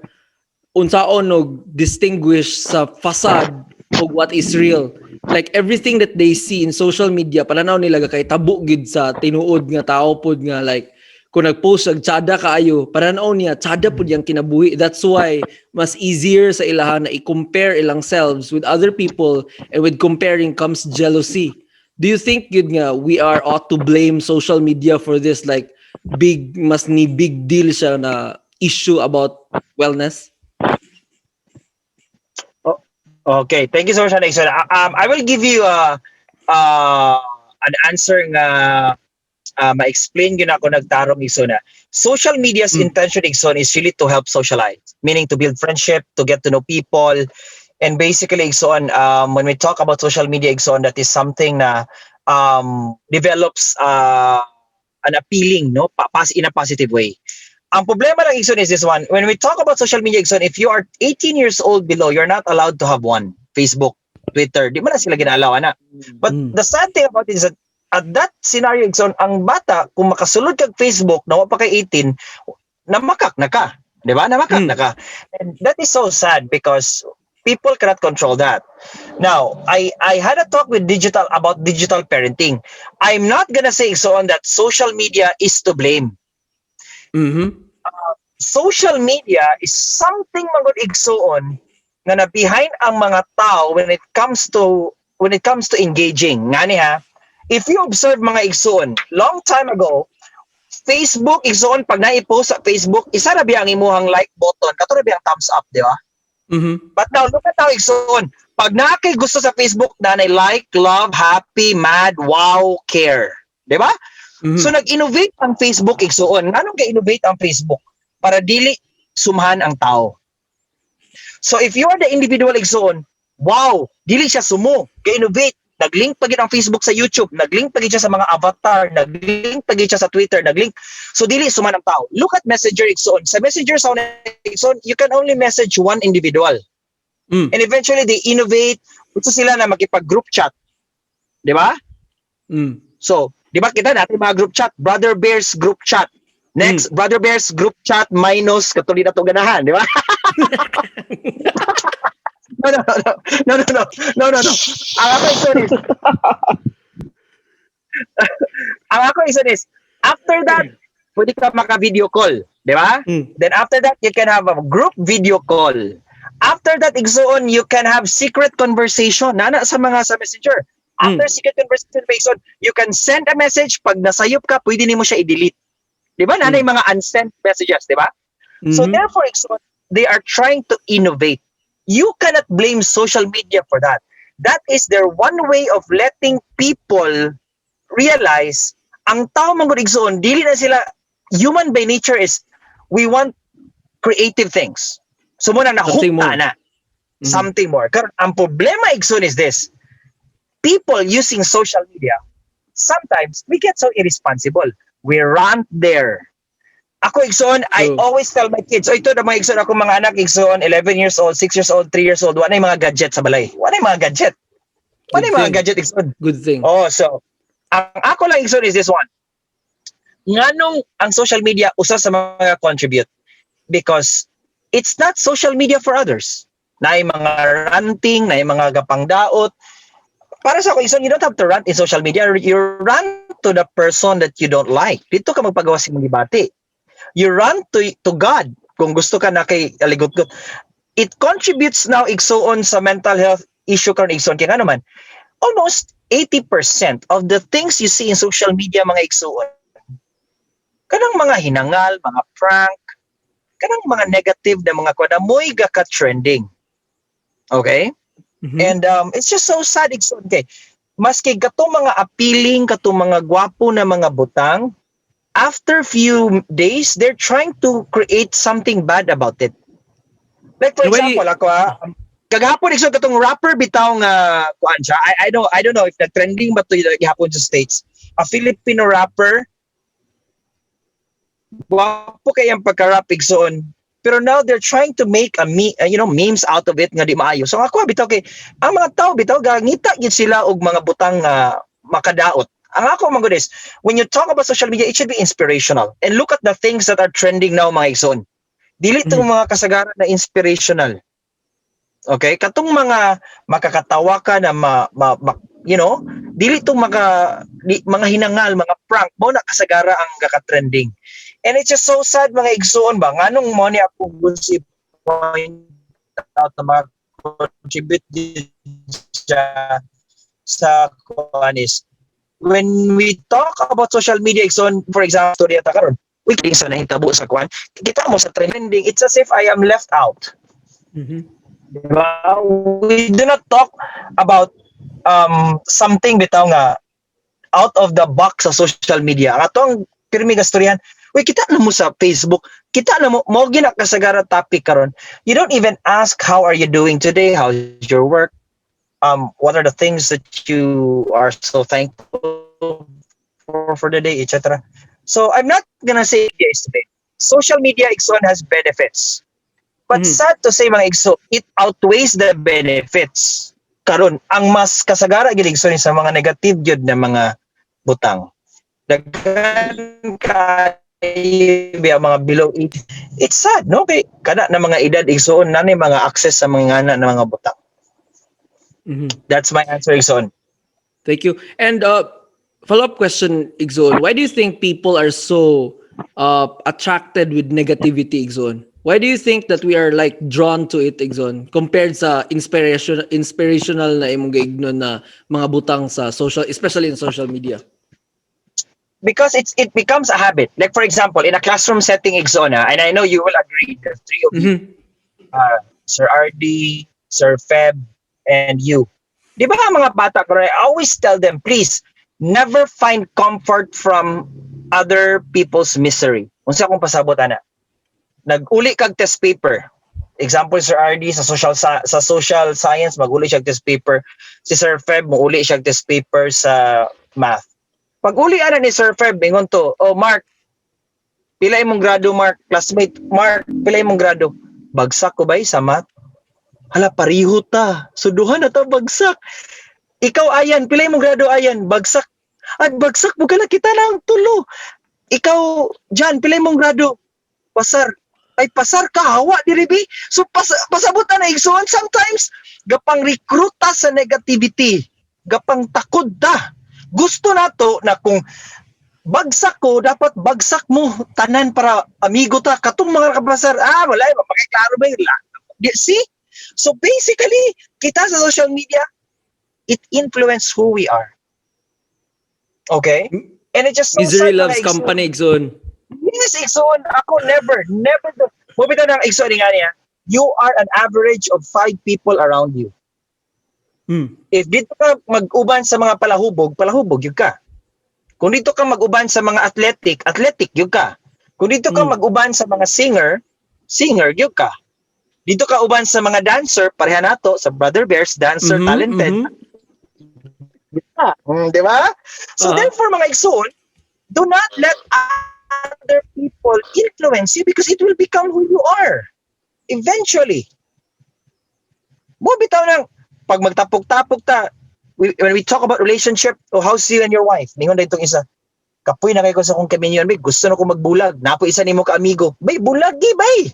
unsaon og distinguish sa facade og what is real. Like everything that they see in social media, pananaw nila kay tabo gid sa tinuod nga tao pod nga like kung nag-post og tsada kaayo, pananaw niya tsada pod yang kinabuhi. That's why mas easier sa ilaha na i-compare ilang selves with other people, and with comparing comes jealousy. Do you think yun nga we are ought to blame social media for this like big deal siya na issue about wellness? Okay, thank you so much, Nixon. I will give you an answer nga ma-explain yun ako nagtarong iso na. Social media's intention Ixon is really to help socialize, meaning to build friendship, to get to know people, and basically Ixon, when we talk about social media Ixon, that is something na develops an appealing, no, in a positive way. Ang problema lang Ixon is this one. When we talk about social media Ixon, if you are 18 years old below, you're not allowed to have one. Facebook, Twitter, di man na sila ginalaw na. But the sad thing about it is that at that scenario Ixon, ang bata, kung makasulod kag Facebook, na pa kay 18, namakak na ka. Di ba? Namakak na ka. And that is so sad because people cannot control that. Now, I had a talk with about digital parenting. I'm not gonna say Ixon that social media is to blame. Social media is something magod igsoon nga na behind ang mga tao when it comes to engaging. Ngani ha, if you observe mga igsoon, long time ago, Facebook igsoon pag na-post sa Facebook, isa na biyang imuhang like button, kato na biyang thumbs up, di ba? But now, look at how igsoon. Pag nakay gusto sa Facebook na like, love, happy, mad, wow, care. Di ba? So nag-innovate ang Facebook igsoon. Anong ga-innovate ang Facebook? Para dili sumhan ang tao. So if you are the individual igsoon, wow, dili siya sumo, ga-innovate. Nag-link pa gid ang Facebook sa YouTube, nag-link pa gid siya sa mga avatar, nag-link pa gid siya sa Twitter, nag-link. So dili sumhan ang tao. Look at Messenger igsoon. Sa Messenger sa igsoon, you can only message one individual. And eventually they innovate. Gusto sila na makipag-group chat. Di ba? So, di ba kita natin mga group chat, Brother Bears group chat. Next, Brother Bears group chat minus katulad na to ganahan, di ba? No. Ang ako is After that, pwede ka maka-video call. Di ba? Then after that, you can have a group video call. After that, igsoon, you can have secret conversation. Nana sa messenger. After secret conversation, you can send a message. Pag nasayop ka, pwede nimo siya i-delete. Di ba? Nana yung mga unsent messages, di ba? So therefore, igsoon, they are trying to innovate. You cannot blame social media for that. That is their one way of letting people realize ang tao manggod igsoon, dili na sila, human by nature is we want creative things. So muna nahukta na. Something more. Karon ang problema igsoon is this. People using social media, sometimes we get so irresponsible. We rant there. Ako igsoon, I always tell my kids, ito na mga igsoon, ako mga anak igsoon, 11 years old, 6 years old, 3 years old, wala yung mga gadget sa balay. Wala yung mga gadget. Wala yung mga gadget igsoon. Good thing. Oh, so, ang ako lang igsoon is this one. Nganong ang social media usa sa mga contribute? Because it's not social media for others. Na yung mga ranting, na yung mga gapangdaot. Para sa ako igsoon, you don't have to rant in social media. You rant to the person that you don't like. Dito ka magpagawa sa mga debate. You run to God kung gusto ka na kay aligot-got. It contributes now igsoon sa mental health issue karon igsoon kaya naman almost 80% of the things you see in social media mga igsoon kanang mga hinangal, mga prank, kanang mga negative na mga kuan moy gaka trending. Okay? And it's just so sad igsoon kay maski katong mga appealing katong mga gwapo na mga butang after few days, they're trying to create something bad about it. Like for example, ako kagahapon igsoon katong rapper bitaw nga kuan siya. I don't know if the trending ba to gihapon sa States. A Filipino rapper. Wapo kay ang pagka-rap igsoon. Pero now they're trying to make memes out of it nga di maayo. So ako bitaw kay ang mga tao bitaw gangita gid sila og mga butang makadaot. Ang ako mga is, when you talk about social media, it should be inspirational. And look at the things that are trending now, mga igsoon. Dili itong mga kasagaran na inspirational. Okay? Katong mga makakatawa ka na dili itong mga hinangal, mga prank, mo na kasagara ang kaka-trending. And it's just so sad, mga igsoon ba? Nganong mo ni ako gusto point out na mga contribute sa kuanis. When we talk about social media, for example, story ata karon, we can sa nahitabo sa kwan, kita mo sa trending, it's as if I am left out. Diba? We do not talk about something bitaw nga out of the box sa social media. Atong pirmi nga storyan, kita na mo sa Facebook, kita na mo gina kasagara topic karon. You don't even ask how are you doing today, how's your work? What are the things that you are so thankful for the day, etc. So I'm not gonna say yes today. Social media igsoon has benefits. But sad to say mga igsoon, it outweighs the benefits. Karon, ang mas kasagara gid igsoon sa mga negative gyud na mga butang. Daghan kay mga below 80. It's sad, no? Kay kada na mga edad igsoon nanay mga access sa mga na mga butang. That's my answer, Igsoon. Thank you. And follow-up question, Igsoon. Why do you think people are so attracted with negativity, Igsoon? Why do you think that we are like drawn to it, Igsoon, compared sa inspirational na imong gaignon na mga butang sa social, especially in social media? Because it becomes a habit. Like for example, in a classroom setting, Igsoon, and I know you will agree, the three of you, Sir RD, Sir Feb, and you. Di ba mga bata ko, I always tell them, please, never find comfort from other people's misery. Unsa akong pasabot ana? Nag-uli kag test paper. Example, Sir RD, sa social science, mag-uli siya test paper. Si Sir Feb, mag-uli siya test paper sa math. Pag-uli ana ni Sir Feb, ingon to, oh Mark, pila imong grado, Mark? Classmate, Mark, pila imong grado? Bagsak ko ba sa math? Hala, pariho ta. Suduhan na ta, bagsak. Ikaw, Ayan, pilay mo grado, Ayan, bagsak. At bagsak mo ka na kita ng tulo. Ikaw, Jan, pilay mong grado. Pasar. Ay, pasar ka, hawa, diribi. So, pasabot na igsoon. Sometimes, gapang rekruta sa negativity. Gapang takod ta. Gusto na to na kung bagsak ko, dapat bagsak mo tanan para amigo ta. Katong mga kabasar, wala, makiklaro ba yun? See? So basically, kita sa social media, it influences who we are. Okay? And it just so Misery sad loves mga company, Igsoon. Yes, Igsoon. Ako never to. Mabito ng Igsoon nga niya, you are an average of 5 people around you. If dito ka mag-uban sa mga palahubog yun ka. Kung dito ka mag-uban sa mga athletic yun ka. Kung dito ka mag-uban sa mga singer yun ka. Dito ka uban sa mga dancer, pareha nato sa Brother Bears, dancer, talented. Di ba? So therefore, mga Igsoon, do not let other people influence you because it will become who you are. Eventually. Mo bitaw nang pag magtapok-tapok ta, when we talk about relationship, how's you and your wife? Ningon na itong isa. Kapoy na kayo sa kong kaminyon, bay. Gusto na ko magbulag. Napo isa nimo ka amigo. Bay, bulagi, bay.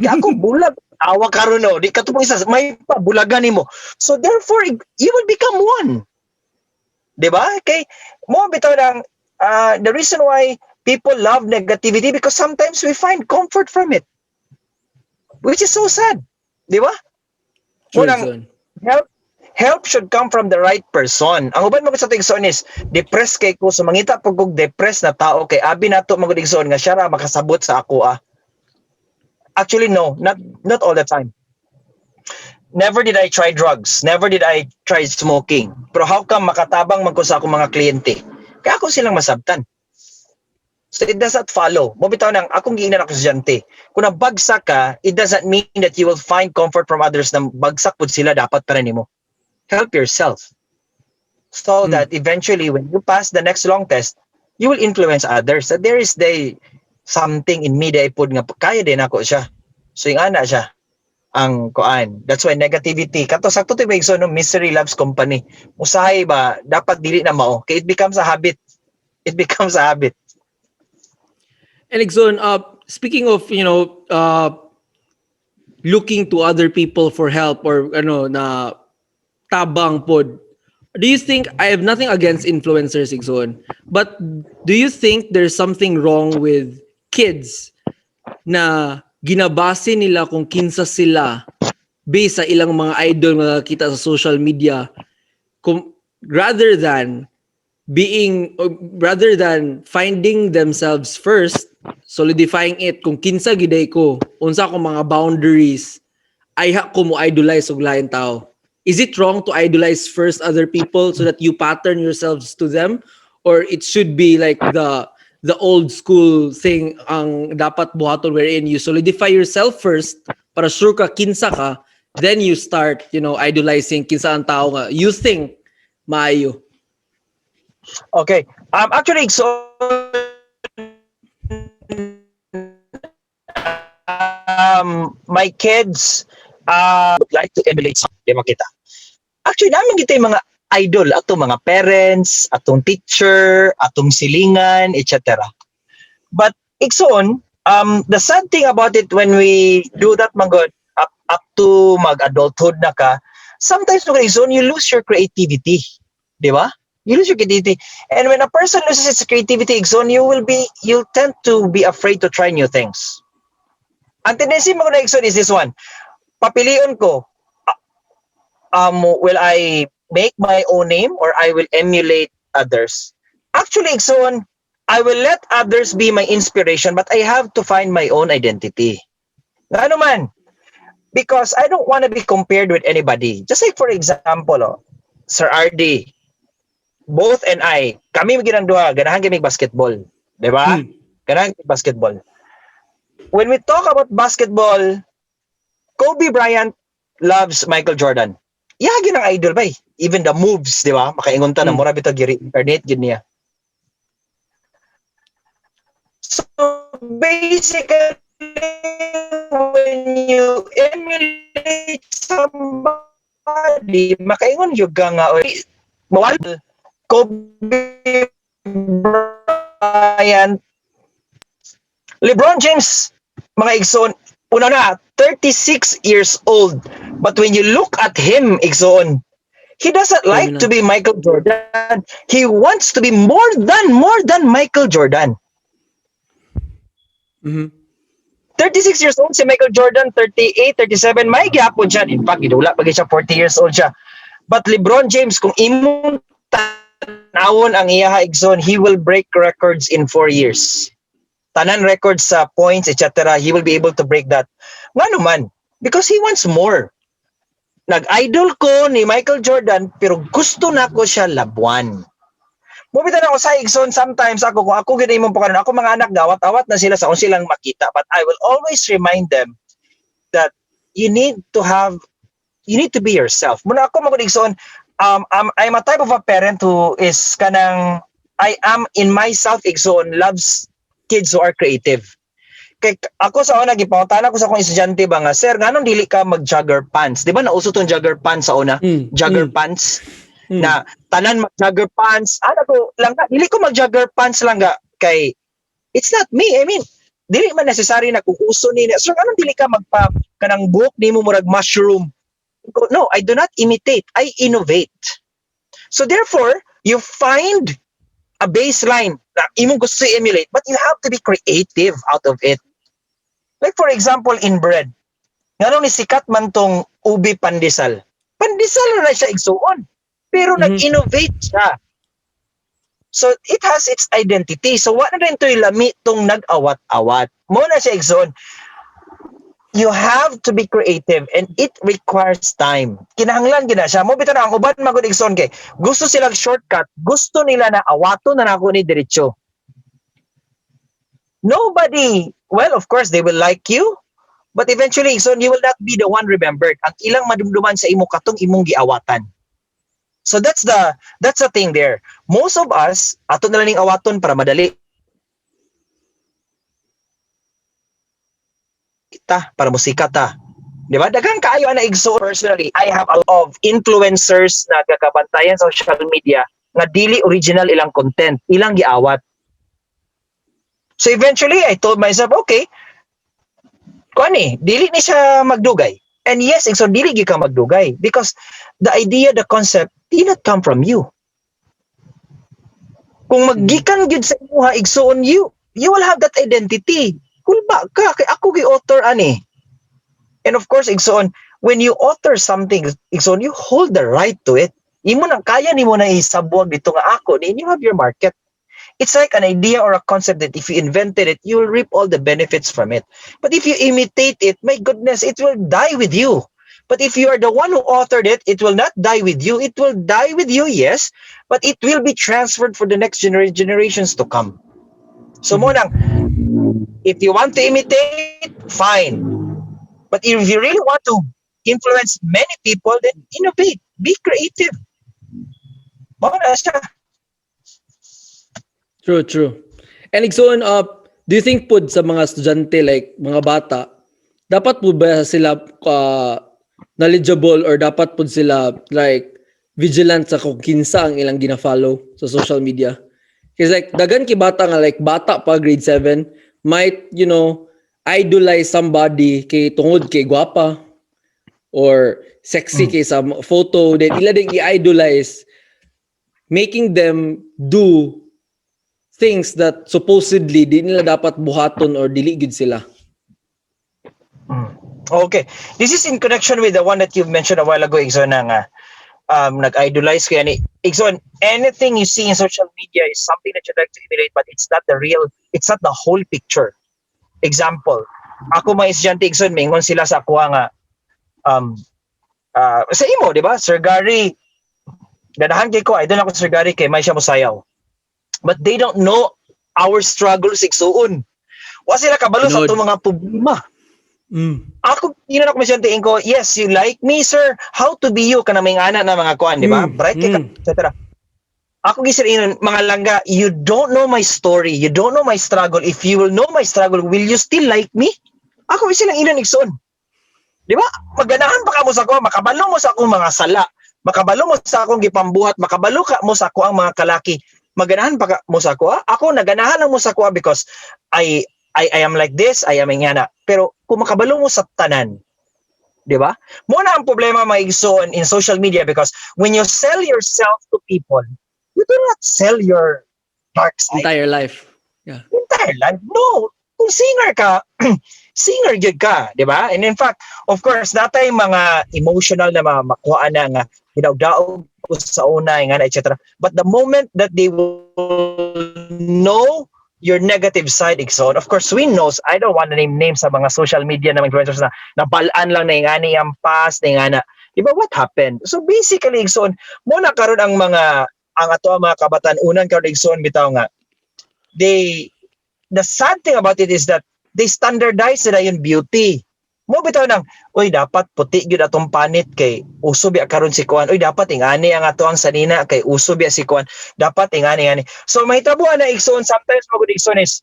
Ako bulag. Awa karon no. Di ka to isa. May pa bulagan nimo. So therefore, you will become one. Diba? Okay? Mo bitaw nang the reason why people love negativity because sometimes we find comfort from it. Which is so sad. Diba? Help should come from the right person. Ang uban mo sa tigsoon is depressed kay ko, so mangita pag kog depressed na tao kay abi nato magdigsoon nga siya ra makasabot sa ako Actually no, not all the time. Never did I try drugs. Never did I try smoking. Pero how come makatabang man ko sa akong mga kliyente? Kaya ako silang masabtan. So it does not follow. Mo bitaw nang akong giingnan ako estudyante. Kung nabagsak ka, it doesn't mean that you will find comfort from others na bagsak pud sila dapat para nimo. Help yourself. So that eventually when you pass the next long test, you will influence others. So there is something in me that ipod nga kaya din ako siya. So yung ana siya ang kuan. That's why negativity kato sakto to may no misery loves company. Usahay ba dapat dili na mao kay it becomes a habit. It becomes a habit. And Igsoon, speaking of, looking to other people for help or na tabang pod, do you think, I have nothing against influencers, Igsoon, but do you think there's something wrong with kids na ginabase nila kung kinsa sila based sa ilang mga idol mga kita sa social media rather than finding themselves first, solidifying it kung kinsa giday ko, unsa ko mga boundaries, ay ko mo idolize og lain tao. Is it wrong to idolize first other people so that you pattern yourselves to them, or it should be like the old school thing ang dapat buhaton wherein you solidify yourself first para sure ka kinsa ka, then you start idolizing kinsa ang tao nga you think maayo? Okay. Actually, so my kids would like to emulate something makita. Actually, namin kita yung mga idol, atong mga parents, atong teacher, atong silingan, etc. But Igsoon, the sad thing about it when we do that magod up to mag-adulthood na ka, sometimes Igsoon, you lose your creativity. Di ba? You lose your creativity. And when a person loses its creativity, Igsoon, you tend to be afraid to try new things. Ang tendency mo na Igsoon is this one. Papilion ko, will I make my own name or I will emulate others? Actually, Igsoon, I will let others be my inspiration, but I have to find my own identity. Ano man? Because I don't want to be compared with anybody. Just like for example, Sir RD, both and I, kami magiging duha, ganahan kami basketball. Diba? Ganahan kami basketball. When we talk about basketball, Kobe Bryant loves Michael Jordan. Yagi ng idol ba? Even the moves, di ba? Makaingon ta na mura bitaw giri internet gid niya. So basically, when you emulate somebody, makaingon yung nga mawal Kobe Bryant, LeBron James, mga Igsoon, una na, 36 years old. But when you look at him, Igsoon, He doesn't like Criminal. to be Michael Jordan. He wants to be more than Michael Jordan. Mhm. 36 years old si Michael Jordan, 38, 37, may gyapon siya. In fact, idula pag siya 40 years old siya. But LeBron James, kung imong tanawon ang iyaha igsoon, he will break records in 4 years. Tanan records sa points, etc. He will be able to break that. Nga naman, because he wants more. Nag-idol ko ni Michael Jordan, pero gusto na ko siya labuan. Mubitan ako sa igsoon, sometimes ako, kung ako gina imong pakaron, ako mga anak, gawat-awat na sila sa kung silang makita. But I will always remind them that you need to be yourself. Muna ako mag-igsoon, I'm a type of a parent who is kanang, I am in myself igsoon, loves kids who are creative. Kay ako sa una gipangutana ko sa akong estudyante ba nga, sir, nganong dili ka mag-jogger pants? Di ba nauso tong jogger pants sa una? Jogger pants. Na tanan mag-jogger pants. Ano ko lang ka, dili ko mag-jogger pants lang ga kay it's not me. I mean, dili man necessary na kung uso ni. So anong dili ka magpa kanang buhok nimo murag mushroom? No, I do not imitate. I innovate. So therefore, you find a baseline na imong gusto i-emulate, but you have to be creative out of it. Like for example, in bread. Ngano ni sikat man tong ubi pandesal. Pandesal na siya igsuon. Pero nag-innovate siya. So it has its identity. So wala na rin ito'y lami tong nag-awat-awat. Muna siya igsoon. You have to be creative and it requires time. Kinahanglan gina siya. Mo bitaw na ang uban magud igsoon kay gusto silang shortcut. Gusto nila na awato na nako ni diretso. Nobody, well, of course, they will like you, but eventually, igsoon, you will not be the one remembered. Ang ilang madumduman sa imo katong imong giawatan. So that's the thing there. Most of us, ato na lang ning awaton para madali. Para musika ta. Di ba? Daghang kaayo na igsoon. Personally, I have a lot of influencers na gagabantayan sa social media nga dili original ilang content, ilang giawat. So eventually, I told myself, okay, kuani, dili ni siya magdugay. And yes, so dili gyud ka magdugay because the idea, the concept did not come from you. Kung maggikan gyud sa imuha igsoon, you will have that identity. Kulba ka kay ako gi author ani. And of course, igsoon, when you author something, igsoon, you hold the right to it. Imo nang kaya nimo na isabwag dito nga ako, then you have your market. It's like an idea or a concept that if you invented it, you will reap all the benefits from it. But if you imitate it, my goodness, it will die with you. But if you are the one who authored it, it will not die with you. It will die with you, yes, but it will be transferred for the next generations to come. So monang, if you want to imitate, fine. But if you really want to influence many people, then innovate, be creative. Mona siya. True. And igsoon, do you think pud sa mga estudyante, like mga bata, dapat po ba sila knowledgeable or dapat po sila like vigilant sa kung kinsa ang ilang gina-follow sa social media? Kasi like dagan ki bata nga like bata pa grade 7 might, idolize somebody kay tungod kay gwapa or sexy kay sa photo, then ila ding i-idolize, making them do things that supposedly di nila dapat buhaton or dili gud sila. Okay. This is in connection with the one that you've mentioned a while ago, Igson, nga nag-idolize kaya ni Igson, anything you see in social media is something that you'd like to emulate, but it's not the whole picture. Example, ako mga estudyante, Igson, mingon sila sa ako nga sa imo, di ba? Sir Gary, ganahan kay ko, idol ako Sir Gary kay may siya mo sayaw. But they don't know our struggles igsuon. Wa sila kabalo sa itong mga problema. Ako, yun ako masyadong ko, yes, you like me, sir. How to be you? Ka na may ngana na mga kuan, di ba? Bright ka, etc. Ako gisirinon, mga langga, you don't know my story. You don't know my struggle. If you will know my struggle, will you still like me? Ako, silang inan igsuon. Di ba? Maganahan pa ka mo sa ko, makabalo mo sa akong mga sala. Makabalo mo sa akong gipambuhat. Makabalo ka mo sa ako ang mga kalaki. Maganahan pa mo sa kuha? Ako, naganahan lang mo sa kuha because I am like this, I am ingana. Pero kung makabalo mo sa tanan, Di ba? Muna ang problema maigsoon in social media because when you sell yourself to people, you do not sell your dark side. Entire life. Yeah. Entire life. No. Kung singer ka, singer yun ka. Di ba? And in fact, of course, natay mga emotional na makuha na nga, daog ko sa una, nga, etc. But the moment that they will know your negative side, Ikson. Of course, we knows, I don't want to name names sa mga social media na influencers na nabalaan lang na yung ani yung past, na yung ana. Diba, what happened? So basically, Ikson, muna karon ang ato ang mga kabataan, unang karon, Ikson, bitaw nga, the sad thing about it is that they standardize nila yung beauty. Mo bitaw nang, oy dapat puti gyud atong panit kay uso biya karon si kuan. Oy dapat ingani ang ato ang sanina kay uso biya si kuan. Dapat ingani. So mahitabuan na Ikson, sometimes magud Ikson is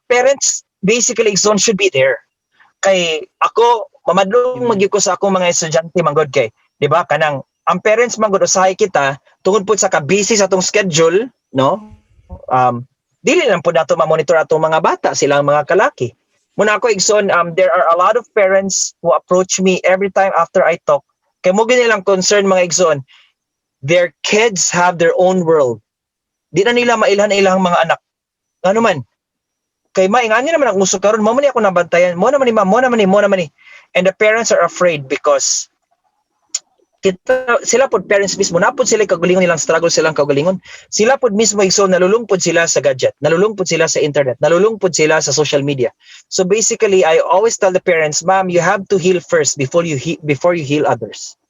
parents basically Ikson should be there. Kay ako mamadlong magyud ko sa akong mga estudyante manggod kay, di ba? Kanang ang parents manggod usahay kita tungod pud sa ka busy sa atong schedule, no? Dili lang pud nato ma-monitor atong mga bata, silang mga kalaki. Muna ako, Ikson, there are a lot of parents who approach me every time after I talk. Kaya mo nilang concern, mga Ikson, their kids have their own world. Di na nila mailhan ilang mga anak. Ano man? Kay maingani naman ang uso karon, mo man ako nabantayan, mo naman ni. And the parents are afraid because sila pod parents mismo napod sila kagalingon nilang struggle silang kagalingon. Sila pod mismo Ikson nalulungpod sila sa gadget, nalulungpod sila sa internet, nalulungpod sila sa social media. So basically I always tell the parents, ma'am, you have to heal first before you heal others.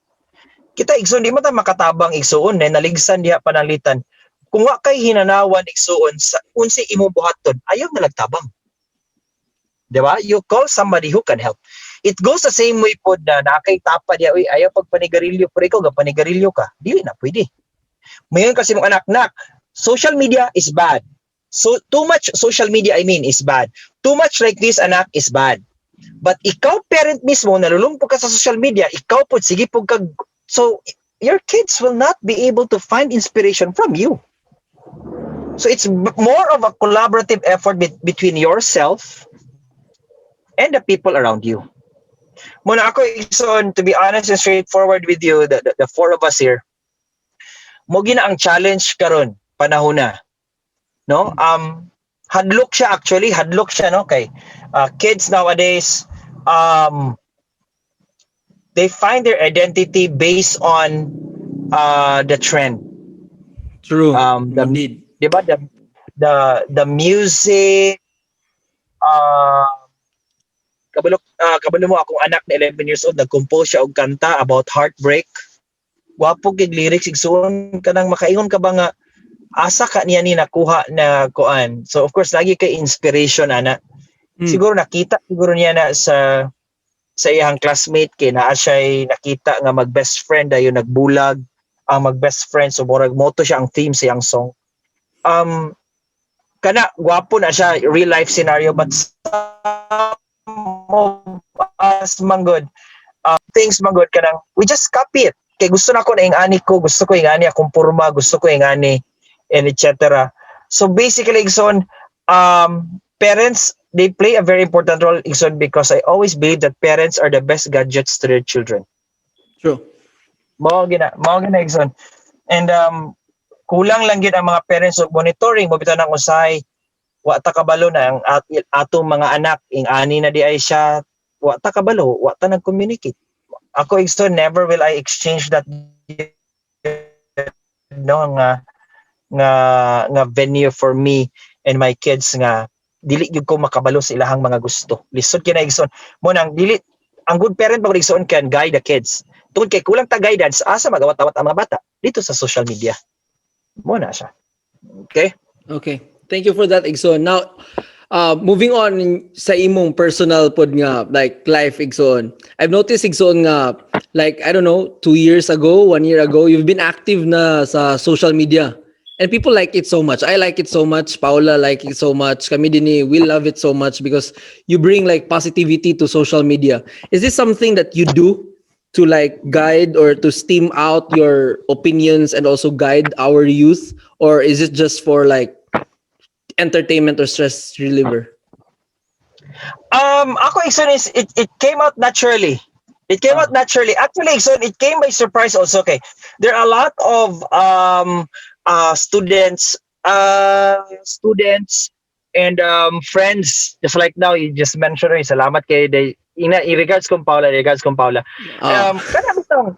Kita Ikson di mo ta makatabang Ikson naligsan diha pananglitan. Kung wa kay hinanawan Ikson sa unsi imo buhaton, ayaw na nagtabang. Diba? You call somebody who can help. It goes the same way po na nakay tapa diya, uy, ayaw pagpanigarilyo, pero ikaw panigarilyo ka. Dili na, pwede. Mayon kasi mong anak, social media is bad. So, too much social media, is bad. Too much like this, anak, is bad. But ikaw, parent mismo, nalulungpog ka sa social media, ikaw po, sige po kag... So, your kids will not be able to find inspiration from you. So, it's more of a collaborative effort between yourself and the people around you. Muna ako, Ikson, to be honest and straightforward with you, the four of us here, mo gina ang challenge karon panahon na. No? Hadlok siya, no? Kay kids nowadays, they find their identity based on the trend. True. Indeed. Diba? The music, kabalo mo akong anak na 11 years old nag-compose siya og kanta about heartbreak. Wapo gid lyrics igsoon kanang makaingon ka ba nga asa ka niya ni nakuha na kuan. So of course lagi kay inspiration ana. Siguro nakita niya na sa iyang classmate kay naa siya nakita nga mag-best friend ayo nagbulag ang mag-best friend so murag moto siya ang theme sa iyang song. Kana gwapo na siya real life scenario but as manggod things manggod kanang we just copy it kay gusto na ko na ingani ko gusto ko ingani akong porma gusto ko ingani and etc. So basically Ikson, parents they play a very important role Ikson because I always believe that parents are the best gadgets to their children. True. Mao gina Ikson. And kulang lang gid ang mga parents og monitoring mo bitaw nang usahay wa ta kabalo na ang atong mga anak ingani na di ay siya wa ta kabalo wa ta nag-communicate. Ako Ikson, never will I exchange that no nga venue for me and my kids nga dili gyud ko makabalo sa ilahang mga gusto. Lisod kina Ikson mo nang dili ang good parent pag Ikson can guide the kids. Tungod kay kulang ta guidance asa magawat-awat ang mga bata dito sa social media. Mo na siya. Okay? Thank you for that, Ikson. Now, moving on sa imong personal pod nga, like life, Ikson. I've noticed, Ikson, nga, like, I don't know, 2 years ago, 1 year ago, you've been active na sa social media. And people like it so much. I like it so much. Paula like it so much. Kami din we love it so much because you bring like positivity to social media. Is this something that you do to like guide or to steam out your opinions and also guide our youth? Or is it just for like entertainment or stress reliever? Ako Ikson is it came out naturally. It came out naturally. Actually, Ikson, it came by surprise also. Okay, there are a lot of students, students and friends. Just like now, you just mentioned, salamat kay day. Regards kong Paula, regards kong Paula. Ah. Kana bitong,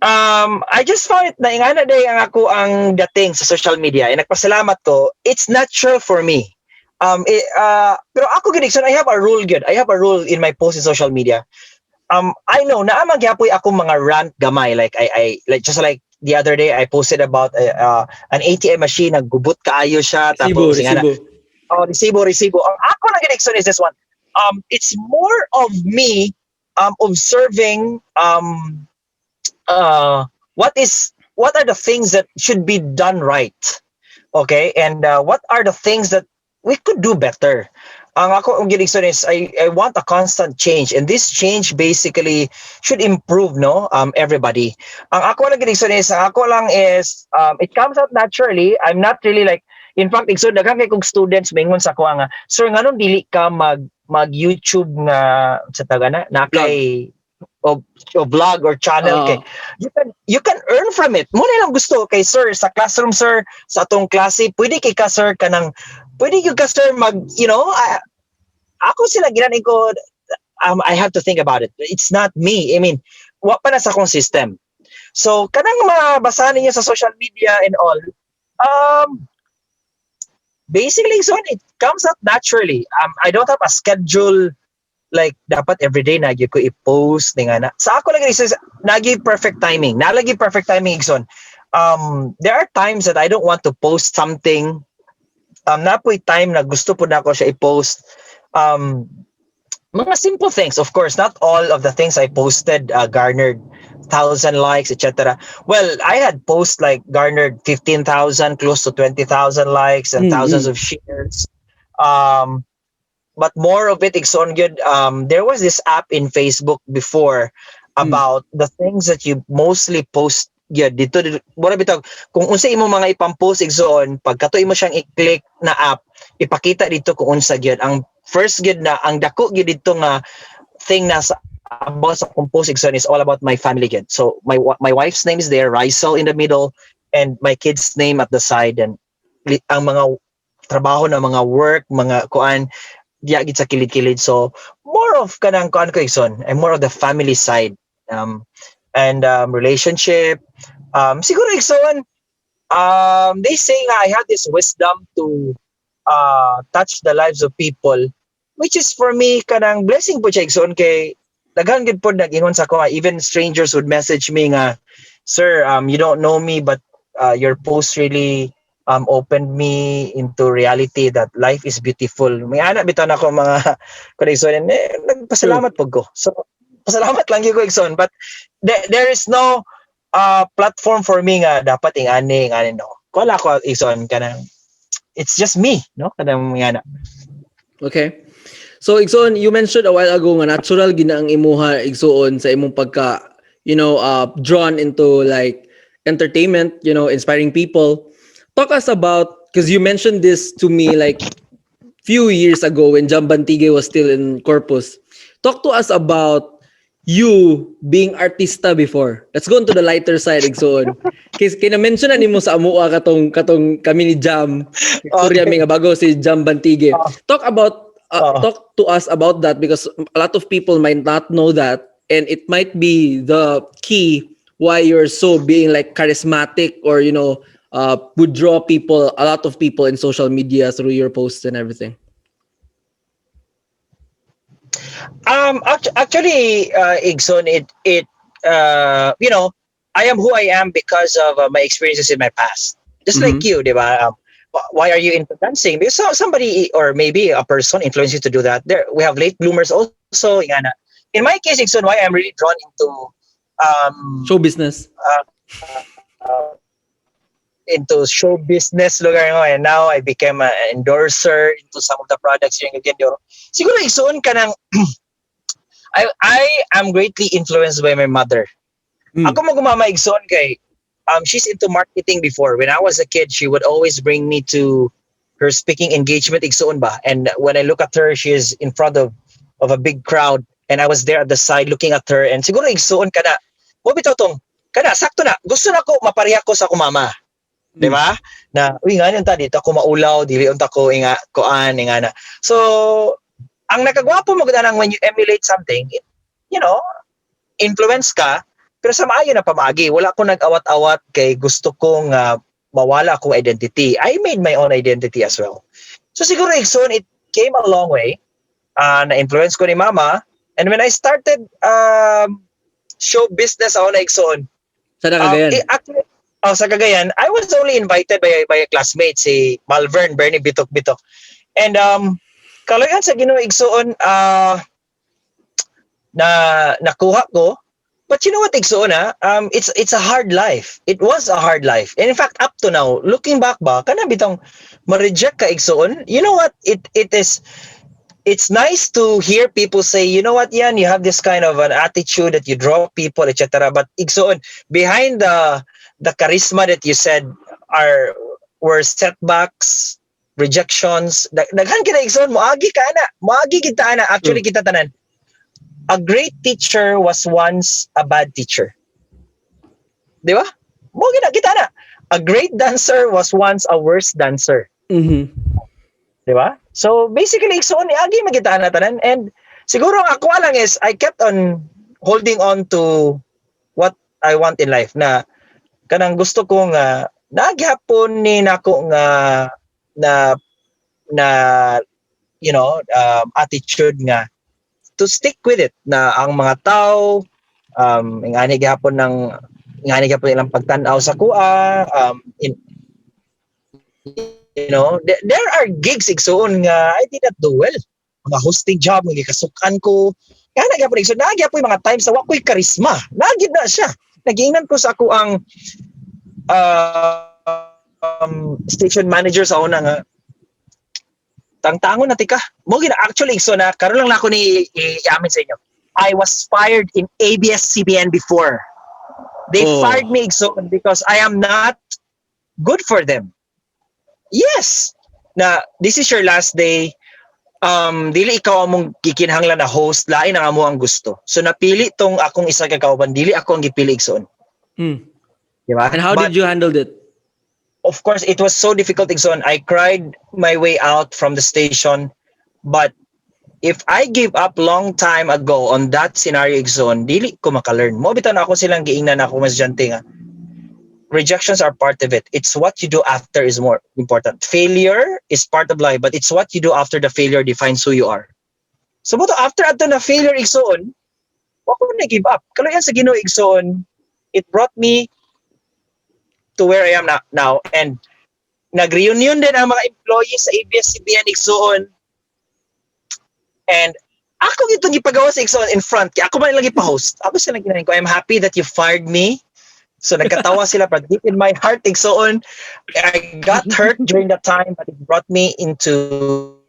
I just found it na ingana day ang ako ang dating sa social media. And nagpasalamat ko. It's natural for me. Pero ako gid I have a rule good. I have a rule in my post in social media. I know na magyapoy ako mga rant gamay like I like just like the other day I posted about an ATM machine naggubot kaayo siya tapos Resibo. resibo. Ang ako lang gid is this one. It's more of me observing what are the things that should be done right, okay, and what are the things that we could do better. Ang ako ang ginig is I want a constant change, and this change basically should improve everybody. Ang ako lang ginig is it comes out naturally. I'm not really like, in fact daghan kay kong students mingon sa ko nga, sir nganong dili ka mag YouTube nga sa tagana na kay o vlog or channel kay you can earn from it. Mo na lang gusto kay sir sa classroom, sir sa atong klase pwede kay ka sir kanang pwede yung ka sir mag ako sila ginanin ko. I have to think about it. It's not me. I mean, wa pa na sa akong system. So kanang mabasahan niyo sa social media and all, basically so it comes out naturally. I don't have a schedule like dapat everyday na ko i-post nga na. Sa ako lang is nagi perfect timing. Nalagi perfect timing igsoon. There are times that I don't want to post something. Napoy time na gusto po na ako siya i-post. Mga simple things, of course. Not all of the things I posted garnered 1,000 likes, etc. Well, I had posts like garnered 15,000, close to 20,000 likes and thousands of shares. But more of it, it's on good. There was this app in Facebook before about the things that you mostly post. Yeah, dito wala bitaw kung unsa imo mga ipampost igsoon pagkatuy mo siyang i-click na app ipakita dito kung unsa gyud ang first gyud na ang dako gyud dito nga thing na sa about sa post igsoon is all about my family gyud. So my wife's name is there, Rysel in the middle, and my kid's name at the side, and ang mga trabaho na mga work mga kuan diya gid sa kilid-kilid. So more of kanang kuan ko igsoon, I'm more of the family side. And relationship. Siguro igsoon, they say nga I have this wisdom to touch the lives of people, which is for me kanang blessing po siya igsoon kay daghan gid pod nag-ingon sa ko, even strangers would message me nga, sir, you don't know me but your post really opened me into reality that life is beautiful. May ana bitaw na ko mga connection, nagpasalamat pud ko. So pasalamat lang gyud ko igsoon, but there is no platform for me nga dapat ingani no. Wala ko igsoon kanang it's just me, no? Kanang ngana. Okay. So igsoon, you mentioned a while ago nga natural gina ang imuha igsoon sa imong pagka drawn into like entertainment, inspiring people. Talk us about, because you mentioned this to me like few years ago when Jam Bantige was still in Corpus. Talk to us about you being artista before. Let's go into the lighter side igsoon. Kasi kina-mention na nimo sa amua katong kami ni Jam. Sorry mi nga bago si Jam Bantige. Talk to us about that, because a lot of people might not know that, and it might be the key why you're so being like charismatic or would draw a lot of people in social media through your posts and everything. Actually, Igson, I am who I am because of my experiences in my past. Just like you, diba? Why are you into dancing? Because somebody or maybe a person influenced you to do that. There, we have late bloomers also. In my case, Igson, why I'm really drawn into show business. Into show business lugar ngo, and now I became an endorser into some of the products here again. Siguro igsoon kanang I am greatly influenced by my mother. Ako magumama igsoon kay she's into marketing before. When I was a kid, she would always bring me to her speaking engagement igsoon ba. And when I look at her, she is in front of a big crowd, and I was there at the side looking at her, and siguro igsoon ka na. Mo bitaw tong kada sakto na. Gusto na ko mapareha ko sa akong mama. Di ba? Na uy nga ta dito ako maulaw, dili unta ko inga koan inga na. So ang nakagwapo mo nang when you emulate something, you know, influence ka, pero sa maayo na pamagi. Wala ko nag-awat-awat kay gusto kong mawala akong identity. I made my own identity as well. So siguro igsoon, it came a long way. Na-influence ko ni mama. And when I started show business ako na igsoon. Sa Cagayan? Actually, sa Cagayan, I was only invited by a classmate, si Malvern, Bernie Bitok-Bitok. And kalayan sa Ginoo igsoon na nakuha ko. But you know what igsoon it's a hard life. It was a hard life. And in fact, up to now, looking back ba, kana bitong ma-reject ka igsoon. You know what? It's nice to hear people say, you know what, Yan, you have this kind of an attitude that you draw people, etc. But igsoon, behind the charisma that you said were setbacks, rejections. Daghan kita igsoon, moagi kita ana. Actually kita tanan. A great teacher was once a bad teacher. Di ba? Moagi na kita na. A great dancer was once a worse dancer. Mhm. Di ba? So basically igsoon agi magita na tanan, and siguro ang ako lang is I kept on holding on to what I want in life, na kanang gusto ko nga naghapon ni nako nga na you know, attitude nga to stick with it, na ang mga tao ingani gihapon ilang pagtan-aw sa kuha, you know, there are gigs igsoon nga I did not do well. Mga hosting job nga gikasukan ko. Kaya nagyapon igsoon, nagyapon mga times sa wa ko'y karisma. Nagyid na siya. Nag-ingnan ko sa ako ang station manager sa una nga tangtangon na tika. Mo gina actually so na karon lang nako ni iamin sa inyo. I was fired in ABS-CBN before. They fired me so because I am not good for them. Yes. Na this is your last day. Dili ikaw among gikinahanglan na host, lain ang amo ang gusto. So napili tong akong isa ka kauban, dili ako ang gipili igsoon. Diba? And how did you handle it? Of course, it was so difficult igsoon. I cried my way out from the station, but if I gave up long time ago on that scenario igsoon, dili ko makalearn. Mo bitan ako silang giingnan ako mas jante nga. Rejections are part of it. It's what you do after is more important. Failure is part of life, but it's what you do after the failure defines who you are. So buto after ato na failure igsoon, wa ko na give up. Kaloyan sa Ginoo igsoon, it brought me to where I am now. And nag-reunion din ang mga employees sa ABS-CBN igsoon. And ako gitong gipagawa sa igsoon in front. Kaya ako ba nilang ipa-host? Ako sila ginahin ko, I'm happy that you fired me. So nagkatawa sila, but deep in my heart, igsoon, I got hurt during that time, but it brought me into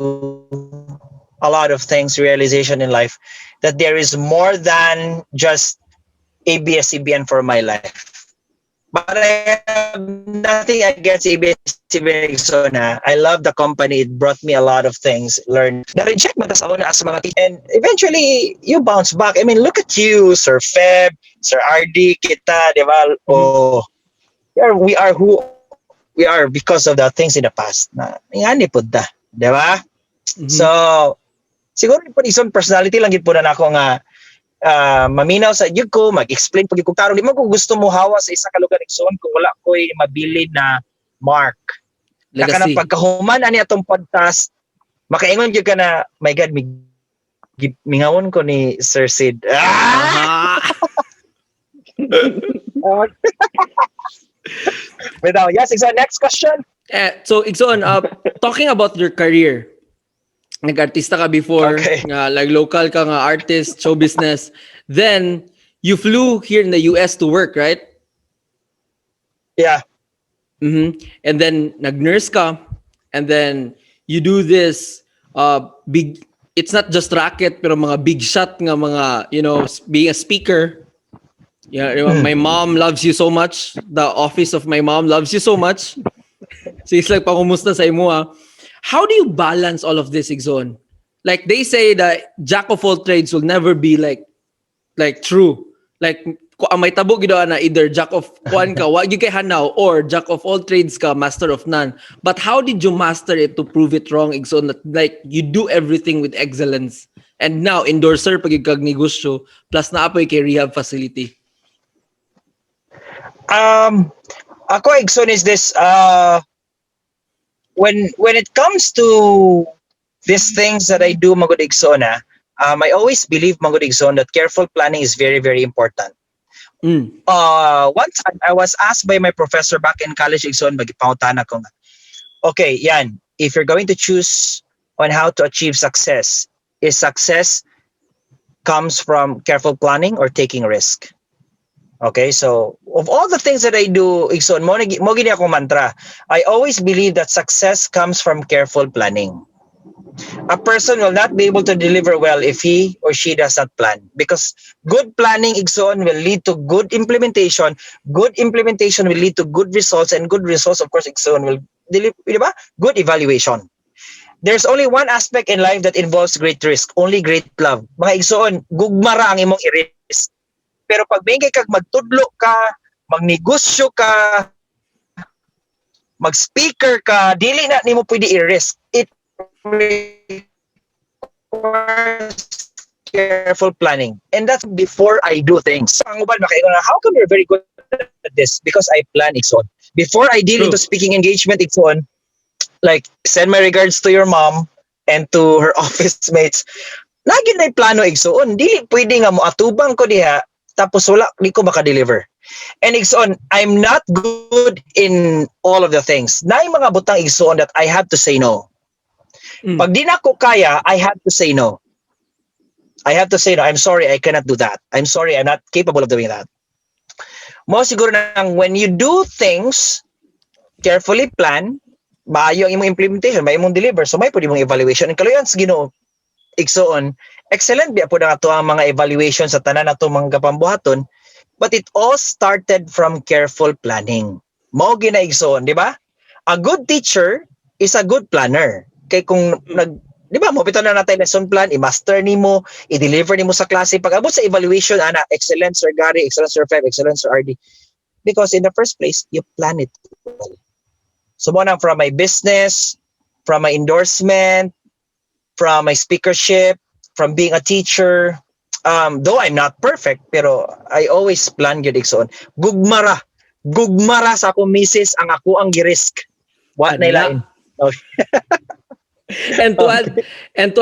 a lot of things, realization in life, that there is more than just ABS-CBN for my life. But I have nothing against ABS-CBN igsoon. I love the company. It brought me a lot of things. Learned. Na-reject mo sa una as mga teacher. And eventually, you bounce back. I mean, look at you, Sir Feb, Sir RD, kita, di ba? Oh, we are who we are because of the things in the past. Na ingani po da, di ba? So, siguro po isang personality lang gid po na ako nga maminaw sa yug ko, mag-explain pag ikong tarong. Di man ko gusto mo hawa sa isa ka lugar igsoon kung wala ko'y mabilin na mark. Legacy. Na pagkahuman ani atong podcast, makaingon yun ka na, my God, mingawon ko ni Sir Sid. Yes, Igsoon, next question. So, Igsoon, talking about your career, nag-artista ka before, nga, like local ka nga artist, show business. Then, you flew here in the US to work, right? Yeah. And then, nag-nurse ka. And then, you do this big, it's not just racket, pero mga big shot nga mga, you know, being a speaker. Yeah, my mom loves you so much. The office of my mom loves you so much. So, it's like, pakumusta sa imo, How do you balance all of this, Igzon? Like they say that jack of all trades will never be like true. Like ang may tabo gid na either jack of kuan ka wa gyud kay hanaw or jack of all trades ka master of none. But how did you master it to prove it wrong, Igzon, that like you do everything with excellence? And now endorser pag kag negosyo plus naapoy kay rehab facility. Ako, Igson, is this when it comes to these things that I do, Magod Igson, I always believe, Magod Igson, that careful planning is very, very important. One time, I was asked by my professor back in college, Igson, magipangutan ako nga, okay, yan, if you're going to choose on how to achieve success, is success comes from careful planning or taking risk? Okay, so of all the things that I do, Igson, mo gini akong mantra. I always believe that success comes from careful planning. A person will not be able to deliver well if he or she does not plan, because good planning, Igson, will lead to good implementation. Good implementation will lead to good results, and good results, of course, Igson, will deliver, diba? Good evaluation. There's only one aspect in life that involves great risk, only great love. Mga Igson, gugmara ang imong i-risk. Pero pag may kag magtudlo ka, magnegosyo ka, mag-speaker ka, dili na nimo pwede i-risk. It requires careful planning. And that's before I do things. Ang uban makaingon na, how come you're very good at this? Because I plan, Ikson. Before I deal into speaking engagement, Ikson, like send my regards to your mom and to her office mates. Lagi na plano, Ikson. Dili pwede nga mo atubang ko diha tapos wala, di ko maka-deliver. And Igson, I'm not good in all of the things. Na yung mga butang Igson that I have to say no. Pag di na ko kaya, I have to say no. I have to say no. I'm sorry, I cannot do that. I'm sorry, I'm not capable of doing that. Mo siguro nang when you do things, carefully plan, maayo ang imong implementation, maayo imong deliver, so may pwede mong evaluation. And kaluyan sa Ginoo, Igsoon, excellent biya po na ito ang mga evaluation sa tanan na ito mga kapambuhaton, but it all started from careful planning. Mao gina Igsoon, di ba? A good teacher is a good planner. Kay kung di ba, mo bitaw na natin lesson plan, i-master nimo, i-deliver nimo sa klase, pag abot sa evaluation, excellent Sir Gary, excellent Sir Feb, excellent Sir RD. Because in the first place, you plan it well. So mo nang from my business, from my endorsement, from my speakership, from being a teacher, though I'm not perfect, pero I always plan yun, Igsoon. Gugmara sa akong misis ang ako ang girisk. What na ilain? Okay. And to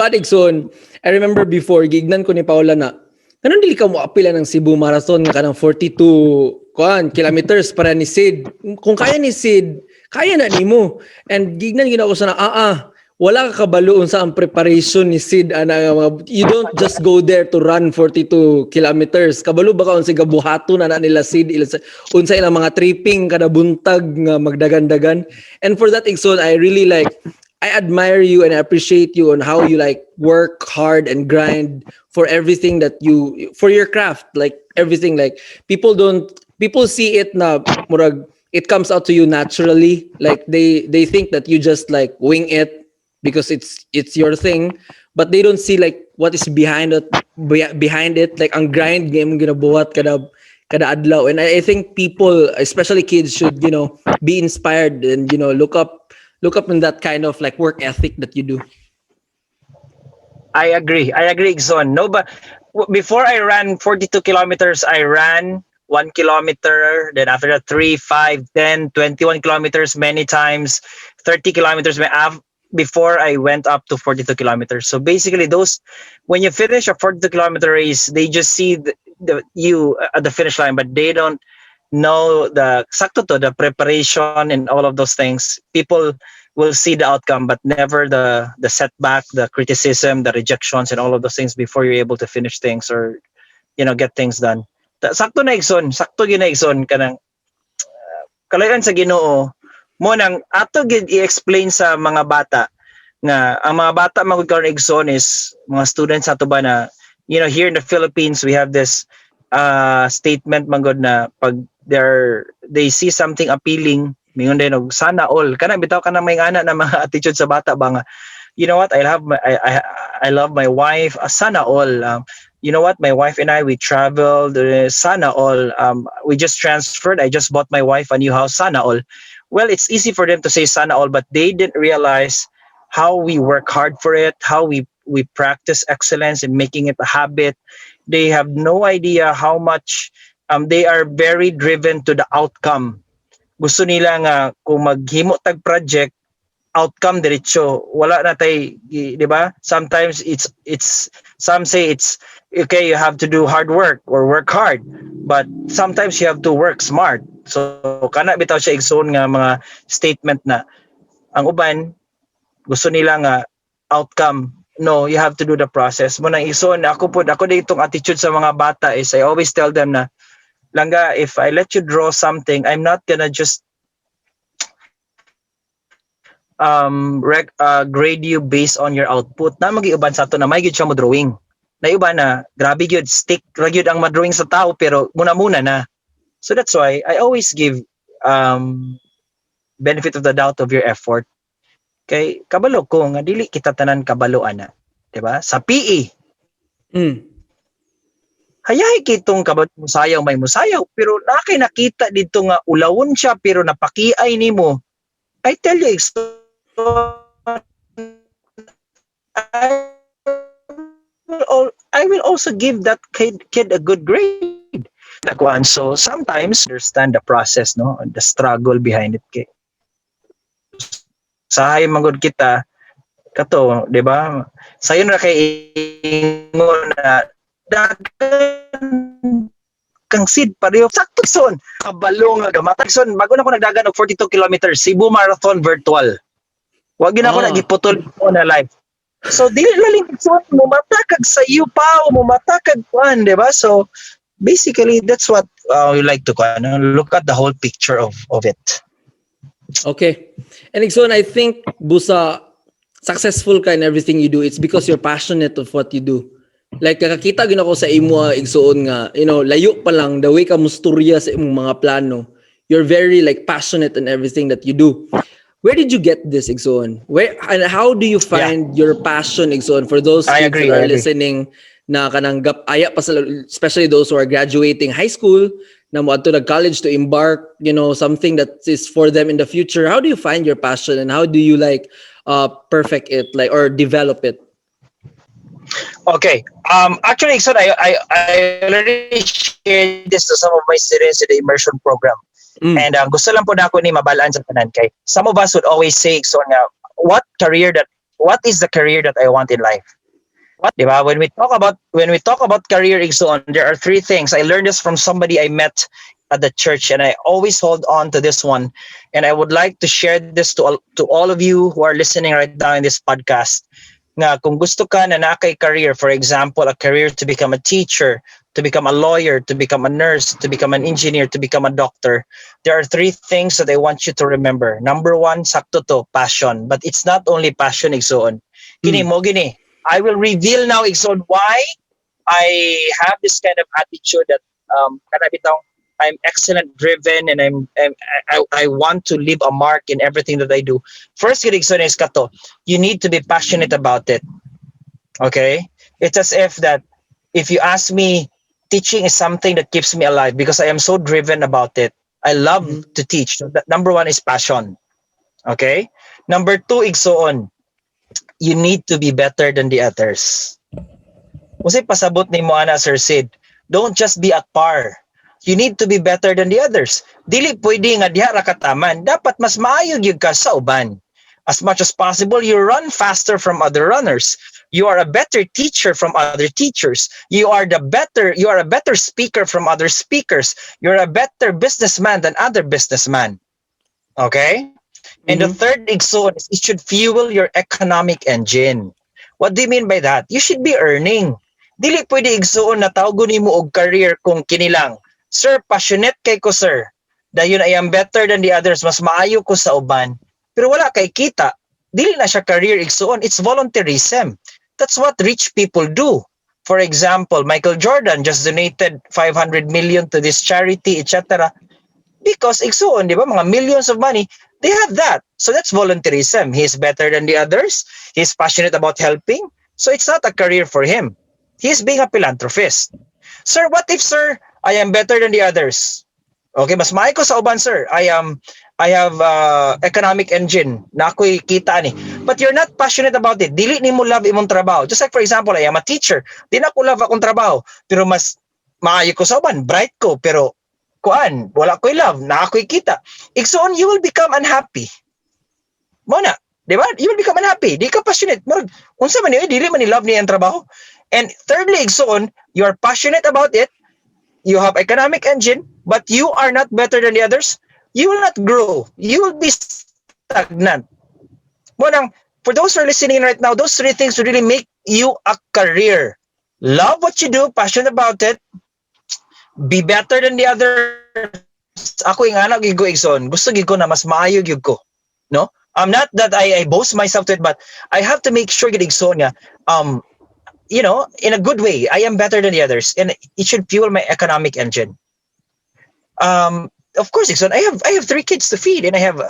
add, Igsoon, I remember before, gignan ko ni Paula na, ganun dili ka mo apila ng Cebu Marathon nga kanang 42 kilometers para ni Sid. Kung kaya ni Sid, kaya na nimo. And gignan gina ko sa na, wala ka kabaloon sa ang preparation ni Sid. You don't just go there to run 42 kilometers. Kabalo ba ka unsa gabuhato na nila Sid unsa ilang mga tripping kada buntag nga magdagan-dagan. And for that, Igsoon, I admire you and I appreciate you on how you work hard and grind for everything that for your craft, like everything. Like people see it na murag it comes out to you naturally. Like they think that you just wing it because it's your thing, but they don't see what is behind it, like ang grind game ginabuhat kada adlaw. And I think people, especially kids, should be inspired and look up in that kind of work ethic that you do. I agree, Igson. No, but before I ran 42 kilometers, I ran 1 kilometer, then after that 3, 5, 10, 21 kilometers many times, 30 kilometers before I went up to 42 kilometers. So basically when you finish a 42 kilometer race, they just see you at the finish line, but they don't know the preparation and all of those things. People will see the outcome, but never the setback, the criticism, the rejections, and all of those things before you're able to finish things or get things done. Sakto na Igson, sakto gina Igson kanang kalayan sa Ginoo mo nang ato gid i-explain sa mga bata nga ang mga bata magud karon Igson is mga students ato ba na here in the Philippines we have this statement magud na pag they see something appealing, Mingon din og sana all. Kana bitaw ka na may ana na mga attitude sa bata ba nga. You know what? I love my wife. Sana all. You know what? My wife and I, we traveled. Sana all. We just transferred. I just bought my wife a new house. Sana all. Well, it's easy for them to say sana all, but they didn't realize how we work hard for it, how we practice excellence and making it a habit. They have no idea how much they are very driven to the outcome. Gusto nila nga kung maghimo tag project, outcome diretso, wala na tay, di ba? Sometimes it's some say it's okay, you have to do hard work or work hard, but sometimes you have to work smart. So kana bitaw siya igsoon nga mga statement na ang uban gusto nila nga outcome. No, you have to do the process mo nang igsoon. Ako ditong attitude sa mga bata is I always tell them na langga, if I let you draw something, I'm not gonna just grade you based on your output. Na magiuban sa ato na may gyud siya mo drawing. Na iba na grabe gyud stick ra gyud ang madrawing sa tao pero muna na. So that's why I always give benefit of the doubt of your effort. Kay kabalo ko nga dili kita tanan kabalo ana, di ba? Sa PE. Hayay kitong kabalo musayaw may musayaw pero nakay nakita dito nga ulawon siya pero napakiay nimo. I tell you I will also give that kid a good grade. So sometimes understand the process, no, the struggle behind it. Kay sahay manggod kita kato, di ba? Sayon ra kay ingon na dagan kang seed pareho sakto son kabalo nga gamatag son bago na ko nagdagan og 42 kilometers Cebu Marathon virtual. Wag gina ko nagiputol ko na live. So dili laling son mo matakag sa iyo pa o mo matakag kuan, di ba? So basically that's what we like to look at the whole picture of it. Okay. And Igsoon, I think busa successful ka in everything you do, it's because you're passionate of what you do. Like kakakita gina ko sa imo Igsoon nga, you know, layo pa lang the way ka musturya sa imong mga plano. You're very like passionate in everything that you do. Where did you get this, Igsoon? Where and how do you find your passion, Igsoon, for those kids that are listening na kananggap aya pa sa, especially those who are graduating high school na mo adto nag-college to embark, you know, something that is for them in the future. How do you find your passion and how do you like perfect it, like, or develop it? Okay. Actually, so I already shared this to some of my students in the immersion program. And gusto lang po na ako ni mabalaan sa tanan kay some of us would always say so nga what is the career that I want in life? What, diba? When we talk about career, so there are three things. I learned this from somebody I met at the church, and I always hold on to this one. And I would like to share this to all of you who are listening right now in this podcast. Nga kung gusto ka na nakay career, for example, a career to become a teacher, to become a lawyer, to become a nurse, to become an engineer, to become a doctor, there are three things that I want you to remember. Number one, sakto to, passion. But it's not only passion, Igsoon. Gini mo, gini. I will reveal now, Igsoon, why I have this kind of attitude that I'm excellent driven and I want to leave a mark in everything that I do. First, Igsoon, is kato. You need to be passionate about it. Okay? It's as if you ask me, teaching is something that keeps me alive because I am so driven about it. I love to teach. So number one is passion. Okay? Number two, Igsoon, you need to be better than the others. Kasi pasabot ni mo ana, Sir Sid, don't just be at par. You need to be better than the others. Dili pwede nga diha ra kataman. Dapat mas maayo gyud ka sa uban. As much as possible, you run faster from other runners. You are a better teacher from other teachers. You are a better speaker from other speakers. You're a better businessman than other businessmen. Okay? And the third Igsoon is it should fuel your economic engine. What do you mean by that? You should be earning. Dili pwede Igsoon na tawgon nimo og career kung kinilang. Sir, passionate kay ko, sir. Dayon I am better than the others. Mas maayo ko sa uban. Pero wala kay kita. Dili na siya career Igsoon. It's volunteerism. That's what rich people do. For example, Michael Jordan just donated 500 million to this charity, etc. Because igsoon, di ba, mga millions of money, they have that. So that's volunteerism. He's better than the others. He's passionate about helping. So it's not a career for him. He's being a philanthropist. Sir, what if, sir, I am better than the others? Okay, mas maayo ko sa uban, sir. I have economic engine na ako'y kita ni. But you're not passionate about it. Dili ni mo love imong trabaho. Just like, for example, I am a teacher. Di na ko love akong trabaho. Pero mas maayo ko sa uban. Bright ko. Pero kuan, wala ko'y love. Na ako'y kita. Igsoon, you will become unhappy. Muna. Di ba? You will become unhappy. Di ka passionate. Murag, unsa man yun, dili man ni love niya ang trabaho. And thirdly, igsoon, you are passionate about it. You have economic engine, but you are not better than the others. You will not grow. You will be stagnant. Munang, for those who are listening right now, those three things will really make you a career. Love what you do, passionate about it, be better than the others. Ako yung anak gigo igsoon. Gusto gigo na mas maayo gigo. No? Not that I boast myself to it, but I have to make sure gid igsoon nga you know, in a good way, I am better than the others, and it should fuel my economic engine. Of course, Ikson, I have 3 kids to feed, and I have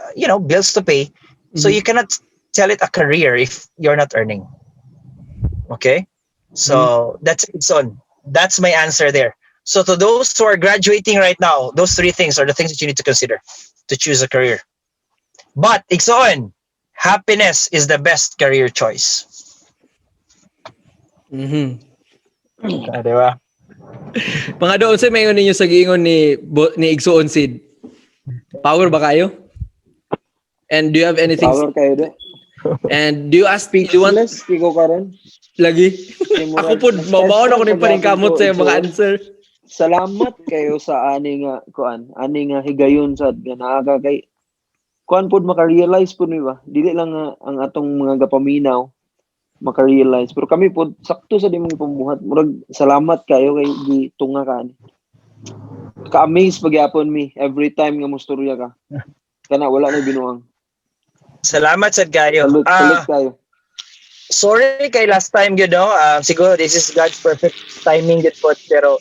bills to pay. So you cannot tell it a career if you're not earning. Okay, so that's Ikson. That's my answer there. So to those who are graduating right now, those 3 things are the things that you need to consider to choose a career. But Ikson, happiness is the best career choice. Diba? Mga doon sa mayon ninyo sa giingon ni Igsoon Sid. Power ba kayo? And do you have anything? Power kayo do. And do you ask do you want Speechless ko karon. lagi? Ako po mabaon ako ni paningkamot sa mga answer. Salamat kayo sa ani nga higayon sa naa kay kuan pud maka-realize pud mi ba. Dili lang nga ang atong mga gapaminaw maka-realize. Pero kami po, sakto sa di mong pambuhat. Murag, salamat kayo kay gitunga ka. Ka-amaze pagyapon mi every time nga musturya ka. Kana wala na binuang. Salamat sa kayo. Salut kayo. Sorry kay last time siguro this is God's perfect timing dit po, pero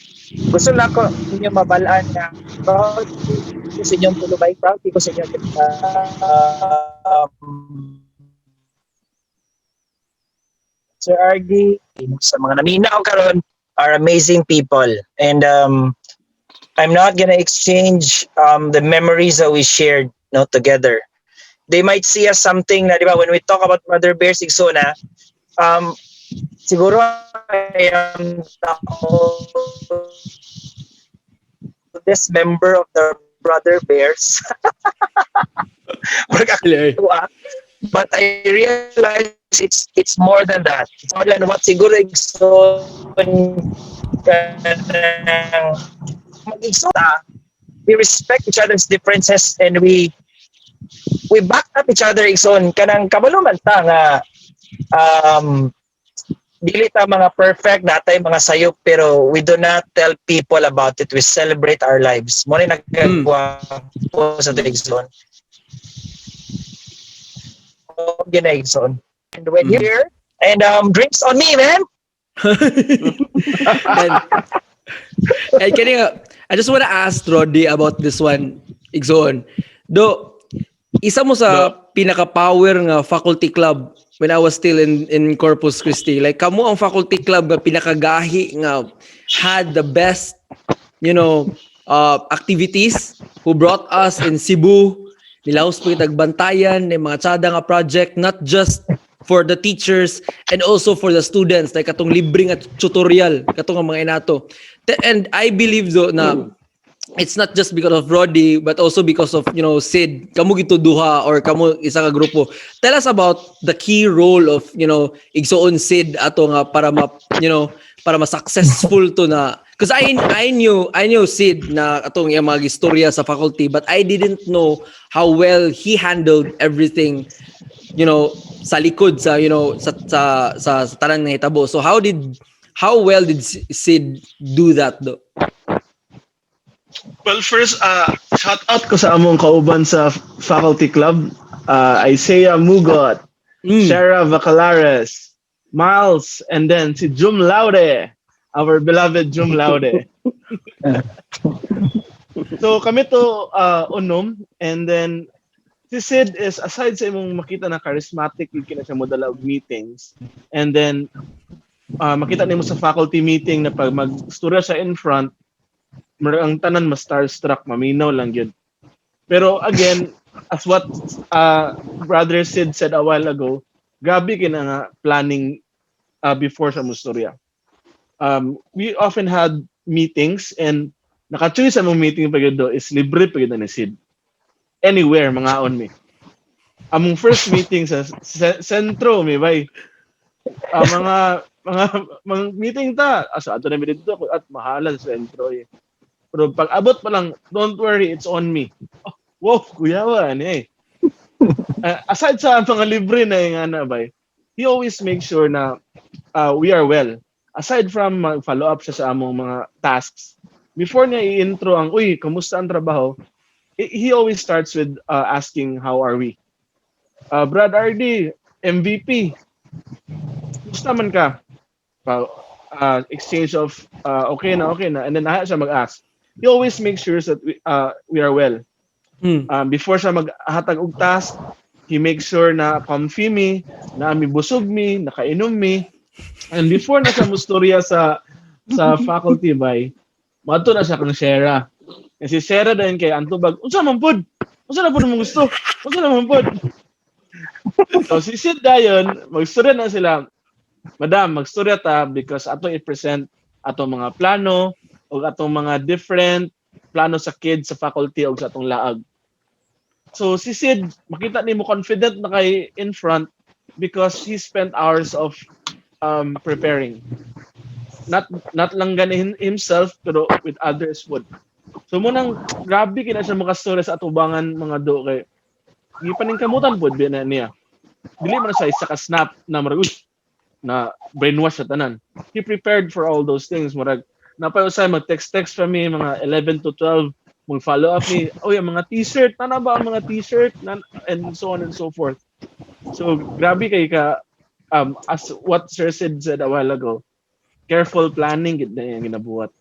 gusto na ko inyo mabalaan na proud ko sa inyong tulubay, proud ko sa inyo Sir RD, sa mga naminaw karon are amazing people, and I'm not gonna exchange the memories that we shared together. They might see us something na, di ba, when we talk about Brother Bears Igsona, siguro I am this member of the Brother Bears. But I realize it's more than that. It's more than what siguro we respect each other's differences, and we back up each other. Igsoon kanang kabaluman ta nga dili ta mga perfect, natay mga sayop, pero we do not tell people about it. We celebrate our lives. Mo ni nagkagwa po sa Igsoon. Igsoon. And when you're here, and drinks on me, man. and I just want to ask Roddy about this one, Igsoon. Do isa mo sa pinaka-power nga faculty club when I was still in Corpus Christi. Like, kamo ang faculty club nga pinakagahi nga had the best, activities, who brought us in Cebu. Nilaos po itagbantayan ng mga tsada nga project, not just for the teachers and also for the students, like katong libre nga tutorial, katong mga inato. And I believe though na it's not just because of Roddy, but also because of, Sid. Kamu gito duha or kamu isa ka grupo. Tell us about the key role of, Igsoon Sid ato nga para para successful to na. Because I knew Sid na atong yung mga istorya sa faculty, but I didn't know how well he handled everything, sa likod sa sa tanang nga hitabo. So how well did Sid do that though? Well, first, shout out ko sa among kauban sa faculty club, Isaiah Mugot, Sarah Bacalares, Miles, and then si Jum Laude, our beloved Jum Laude. So kami to unom, and then si Sid is, aside sa imong makita na charismatic yung kina siya modala og meetings, and then makita nimo sa faculty meeting na pag magstorya siya in front, ang tanan mas starstruck, maminaw lang yun. Pero again, as what Brother Sid said a while ago, grabe kina nga planning before sa mustorya. We often had meetings, and naka-choose sa mga meeting pag do is libre pag ni Sid. Anywhere, mga on me. Among first meeting sa sentro, may bay. Mga meeting ta. Asa ato na mi dito at mahala sa sentro eh. Pero pag abot pa lang, don't worry, it's on me. Oh, wow, kuya ba, eh. Aside sa mga libre na yung bay, he always makes sure na we are well. Aside from follow up siya sa among mga tasks, before niya i-intro ang, uy, kamusta ang trabaho, he always starts with asking, how are we? Brad RD, MVP, kamusta man ka? Exchange of, okay na. And then siya mag-ask. He always makes sure that we are well. Before siya maghatag og task, he makes sure na comfy mi, na mi busog mi, nakainom mi. And before na siya mustorya sa faculty bay, mato na siya kang Shera. Kasi Shera dahil kay Antubag, unsa man pod? Unsa na pod mo gusto? Unsa na man pod? So si Sid dayon, magstorya na sila. Madam, magstorya ta because ato i-present atong mga plano o atong mga different plano sa kids sa faculty o sa atong laag. So si Sid, makita nimo confident na kay in front because he spent hours of preparing. Not lang ganin himself pero with others would. So munang grabe kina siya makastorya sa atubangan mga do kay gipaningkamutan pod na niya. Dili man siya isa ka snap na marag na brainwash sa tanan. He prepared for all those things. Marag napayusay mag-text pa mi mga 11 to 12 mag-follow up mi. Oh, yung mga t-shirt, tana ba ang mga t-shirt and so on and so forth. So grabe kay ka as what Sir Sid said a while ago, careful planning gid na yung ginabuhat.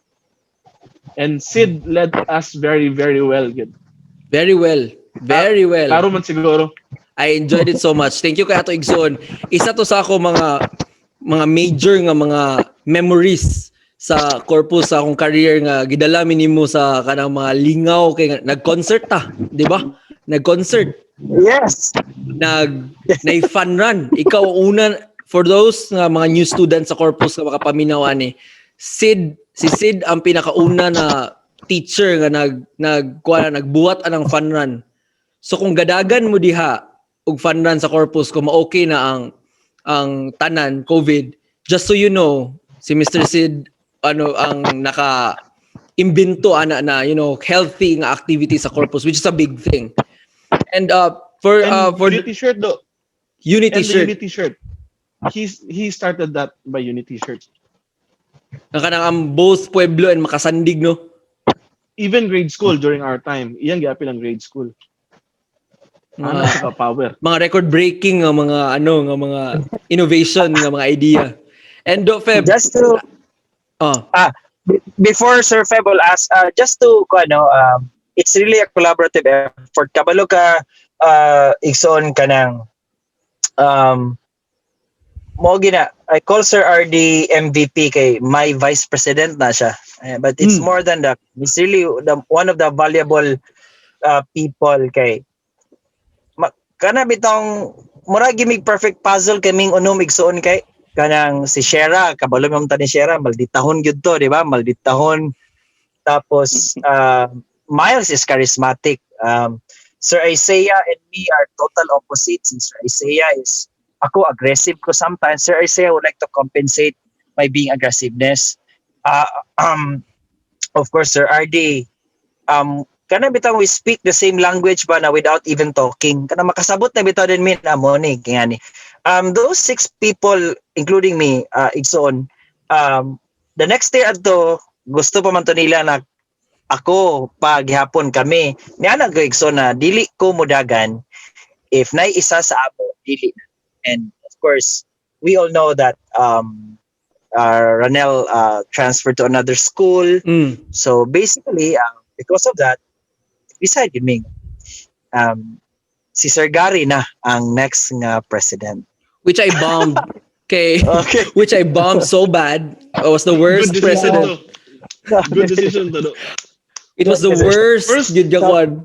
And Sid led us very, very well. Good. Very well. Very well. Klaro man siguro. I enjoyed it so much. Thank you kay ato Igsoon. Isa to sa ako mga major nga mga memories sa corpus sa akong career nga gidala mi nimo sa kanang mga lingaw kay nag-concert ta, di ba? Nag-concert. Yes. Fun run. Ikaw una for those nga mga new students sa corpus nga makapaminaw ani. Si Sid ang pinakauna na teacher nga nagbuhat anang fun run. So kung gadagan mo diha og fun run sa corpus kung ma-okay na ang tanan COVID, just so you know, si Mr. Sid ang naka-imbento na healthy nga activity sa corpus, which is a big thing. And for Unity shirt do. Unity shirt. Unity shirt. He started that by Unity shirt. Ang both Pueblo and Makasandig, no? Even grade school during our time. Iyan gyapil ang grade school. Sa power. Mga record breaking nga mga innovation nga mga idea. And Feb, Just to before Sir Feb will ask, just to it's really a collaborative effort. Kabalo ka igsoon kanang mo gina, I call Sir RD MVP kay my vice president na siya. But it's more than that. It's really one of the valuable people kay kana bitong mura gimig perfect puzzle kaming unom igsoon kay kanang si Shera, kabalo mo ta ni Shera, malditahon gyud to, di ba? Malditahon. Tapos Miles is charismatic. Sir Isaiah and me are total opposites. And Sir Isaiah is ako aggressive ko sometimes. Sir Isaiah would like to compensate my being aggressiveness. Of course, Sir RD, kana bitaw we speak the same language ba na without even talking. Kana makasabot na bitaw din min amo ni kaya ni. Those 6 people including me, igsoon, the next day adto gusto pa man to nila na ako pa gihapon kami. Niya nag-igsoon na dili ko mudagan if nay isa sa amo dili. And of course, we all know that Ranel transferred to another school. So basically, because of that, decide yun Ming, si Sir Gary na ang next nga president. Which I bombed. Okay. Okay. Which I bombed so bad. I was the Good worst decision president. to. Good decision to. It was the worst. First, Yun gakwan.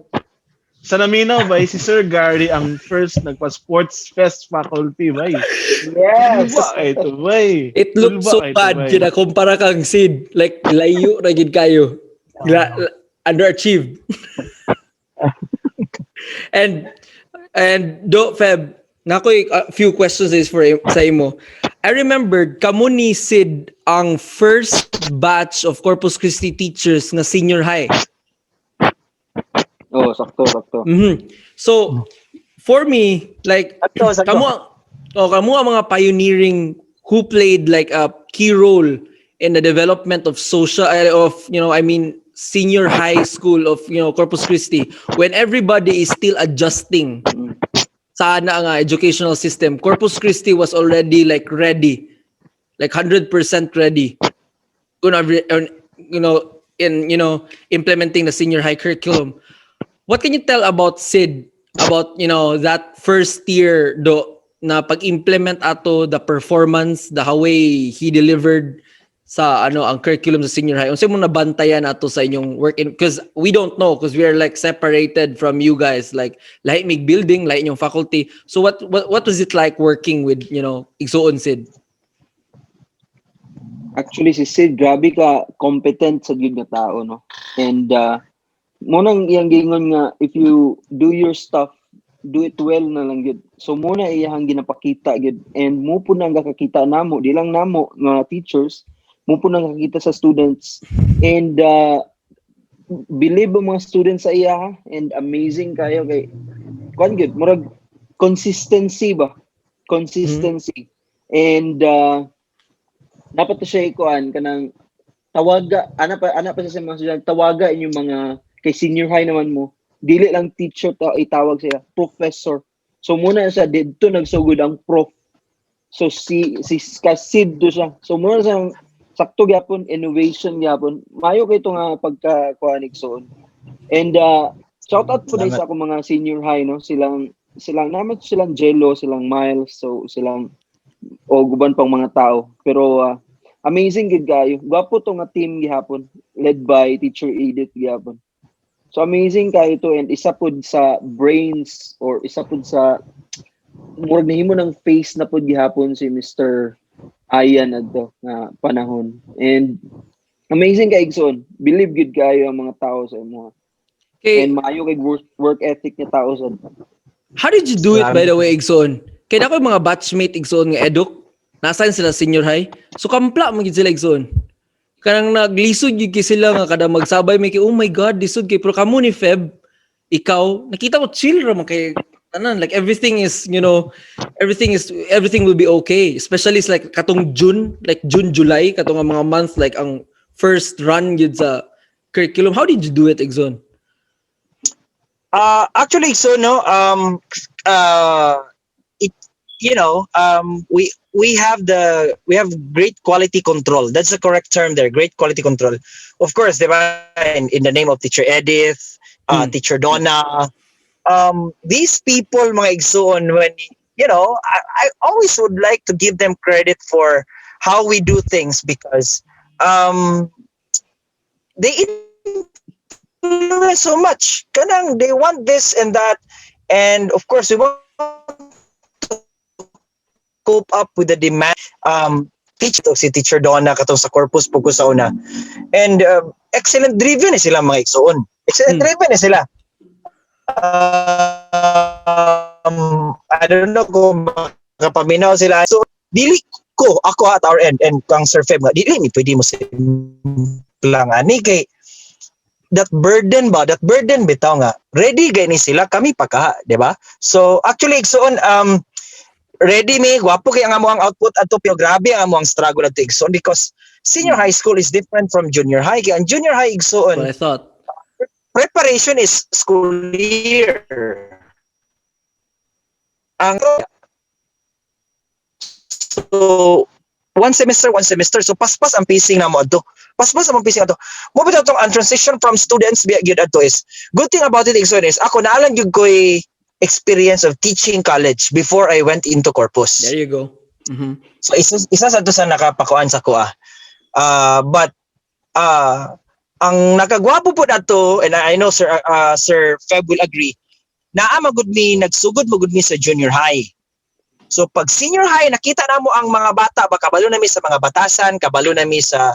sa naminaw ba, si Sir Gary ang first nagpa-sports fest faculty ba? Yes. Ba ito ba? It looked so bad. Kinakumpara kang Sid. Like, layo na gid kayo. Underachieved. and do Feb, nakoy a few questions is for sa imo. I remembered kamo ni Sid ang first batch of Corpus Christi teachers nga senior high. Oh, sakto. So for me, like Sakto. kamo ang mga pioneering who played like a key role in the development of senior high school of Corpus Christi when everybody is still adjusting sa nga educational system. Corpus Christi was already like ready, like 100% ready, implementing the senior high curriculum. What can you tell about Sid, about that first year na pag-implement ato the performance, the way he delivered sa ang curriculum sa senior high? Unsa mo nabantayan ato sa inyong work in, because we don't know, because we are like separated from you guys, like lahi mig building, lahi inyong faculty. So what was it like working with igsoon Sid? Actually, si Sid, grabe ka competent sa gyud nga tao, no? And munang iyang gingon nga, if you do your stuff, do it well na lang gyud. So muna iyang ginapakita gyud, and mo po nang gakakita namo, di lang namo nga teachers, mo po nang kakita sa students, and believe ang mga students sa iya, and amazing kayo kay kwan gyud, murag consistency. And dapat to siya ikuan kanang tawaga, ana pa siya sa mga estudyante, tawaga inyong mga kay senior high naman mo, dili lang teacher itawag siya, professor. So muna siya dito nagsugod ang prof. So si Sid do siya. So muna sa sakto gyapon, innovation gyapon. Mayo kay ito nga pagka-kuan igsoon. And shout out po sa akong mga senior high, no? Silang Jello, silang Miles, so silang guban pang mga tao. Pero amazing gid kayo. Gwapo to nga team gihapon, led by Teacher Edith gihapon. So amazing kayo to, and isa pud sa brains, or isa pud sa murag nahimo ng face na pud gihapon si Mr. Ayan adto na panahon. And amazing kay igsoon. Believe gid kayo ang mga tao sa imo. Okay. And maayo kay work ethic nga tao sa. How did you do it, by the way, igsoon? Kaya na ko yung mga batchmate igsoon nga eduk, nasaan sila senior high, so kampla mo gid sila igsoon. Kanang naglisod yun sila nga kada magsabay may oh my god, lisod kay, pero kamo ni Feb, ikaw nakita ko chill ra man kay tanan, like everything will be okay, especially it's like katong June, July, katong mga months, like ang first run yun sa curriculum. How did you do it, Exxon? Actually, so no, we have great quality control. That's the correct term there, great quality control. Of course, diba, in the name of Teacher Edith, Teacher Donna, these people, mga igsoon, when I always would like to give them credit for how we do things, because they influence so much. Kanang they want this and that, and of course we want cope up with the demand. Si Teacher Donna katong sa Corpus Pugo sa una, and excellent driven sila mga igsoon. Excellent driven sila. I don't know kung makapaminaw sila. So dili ko ako at our end, and kang Sir Feb nga dili ni pwede mo lang ani kay that burden bitaw nga ready gani sila, kami pa ka, di ba? So actually igsoon, ready me, gwapo kay ang among output adto, pero grabe ang among struggle adto igsoon, because senior high school is different from junior high. Kaya ang junior high igsoon, what I thought, preparation is school year. So one semester. So paspas ang pacing na mo adto. Paspas ang pacing adto. Mo bitaw tong ang transition from students biya gyud adto is good thing about it Igsoon is ako naalang gyud ko'y experience of teaching college before I went into Corpus. There you go. So isa sa to sa nakapakuan sa kuha. But ang nakagwapo po nato, and I know Sir Feb will agree, naa magud mi nagsugod magud mi sa junior high. So pag senior high nakita namo ang mga bata, ba kabalo na mi sa mga batasan, kabalo na mi sa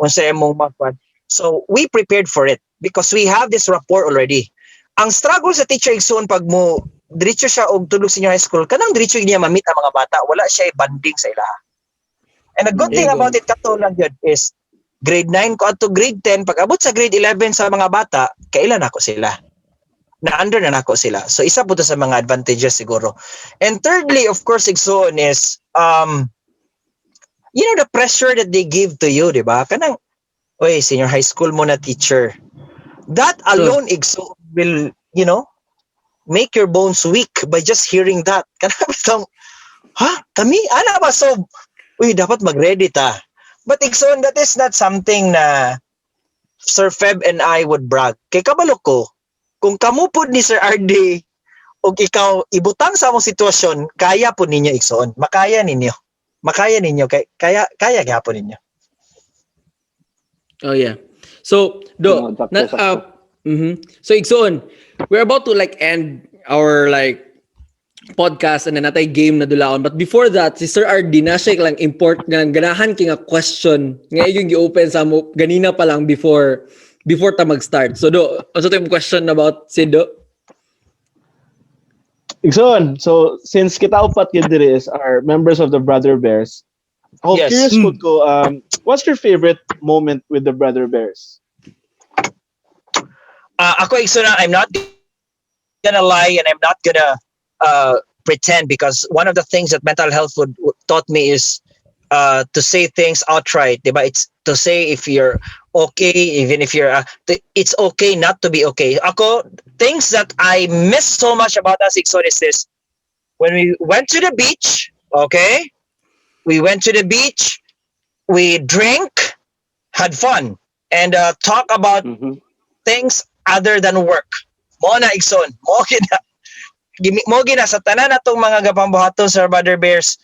unsa imong magpan. So we prepared for it because we have this rapport already. Ang struggle sa teacher Igsoon pag mo diretso siya og tulog senior high school, kanang diretso niya ma-meet ang mga bata, wala siya banding sa ila. And the good thing about it kato lang yun is grade 9 ko ato grade 10, pag abot sa grade 11 sa mga bata, kailan ako sila. Na-under na nako sila. So isa po to sa mga advantages siguro. And thirdly, of course, Igsoon is, you know, the pressure that they give to you, di ba? Kanang, oy, senior high school mo na teacher. That alone, Igsoon, will, you know, make your bones weak by just hearing that. Kanang bitong, kami? Ana ba? So, uy, dapat mag-ready ta. But Igsoon, that is not something na Sir Feb and I would brag. Kay kabalo ko, kung kamupod ni Sir RD o ikaw ibutang sa among sitwasyon, kaya po ninyo Igsoon. Makaya ninyo. Kaya gyapon ninyo. Oh yeah. So so Igsoon, we're about to like end our like podcast and then natay game na dulaon, but before that si Sir RD na siya lang import nga ganahan king a question nga yung gi-open sa mo ganina pa lang before ta mag-start. So also tayo question about Sido. Igsoon, so since kita upat yun diri is our members of the Brother Bears, ako Yes. curious ko, what's your favorite moment with the Brother Bears? Ako Igsoon, I'm not gonna lie and I'm not gonna pretend, because one of the things that mental health would taught me is to say things outright, diba? It's to say if you're okay, even if you're it's okay not to be okay. Ako, things that I miss so much about us Igsoon is this: when we went to the beach, okay, we went to the beach, we drink, had fun, and talk about things other than work. Mo na Igsoon, mo gina sa tanan natong mga gapambuhaton sa Brother Bears.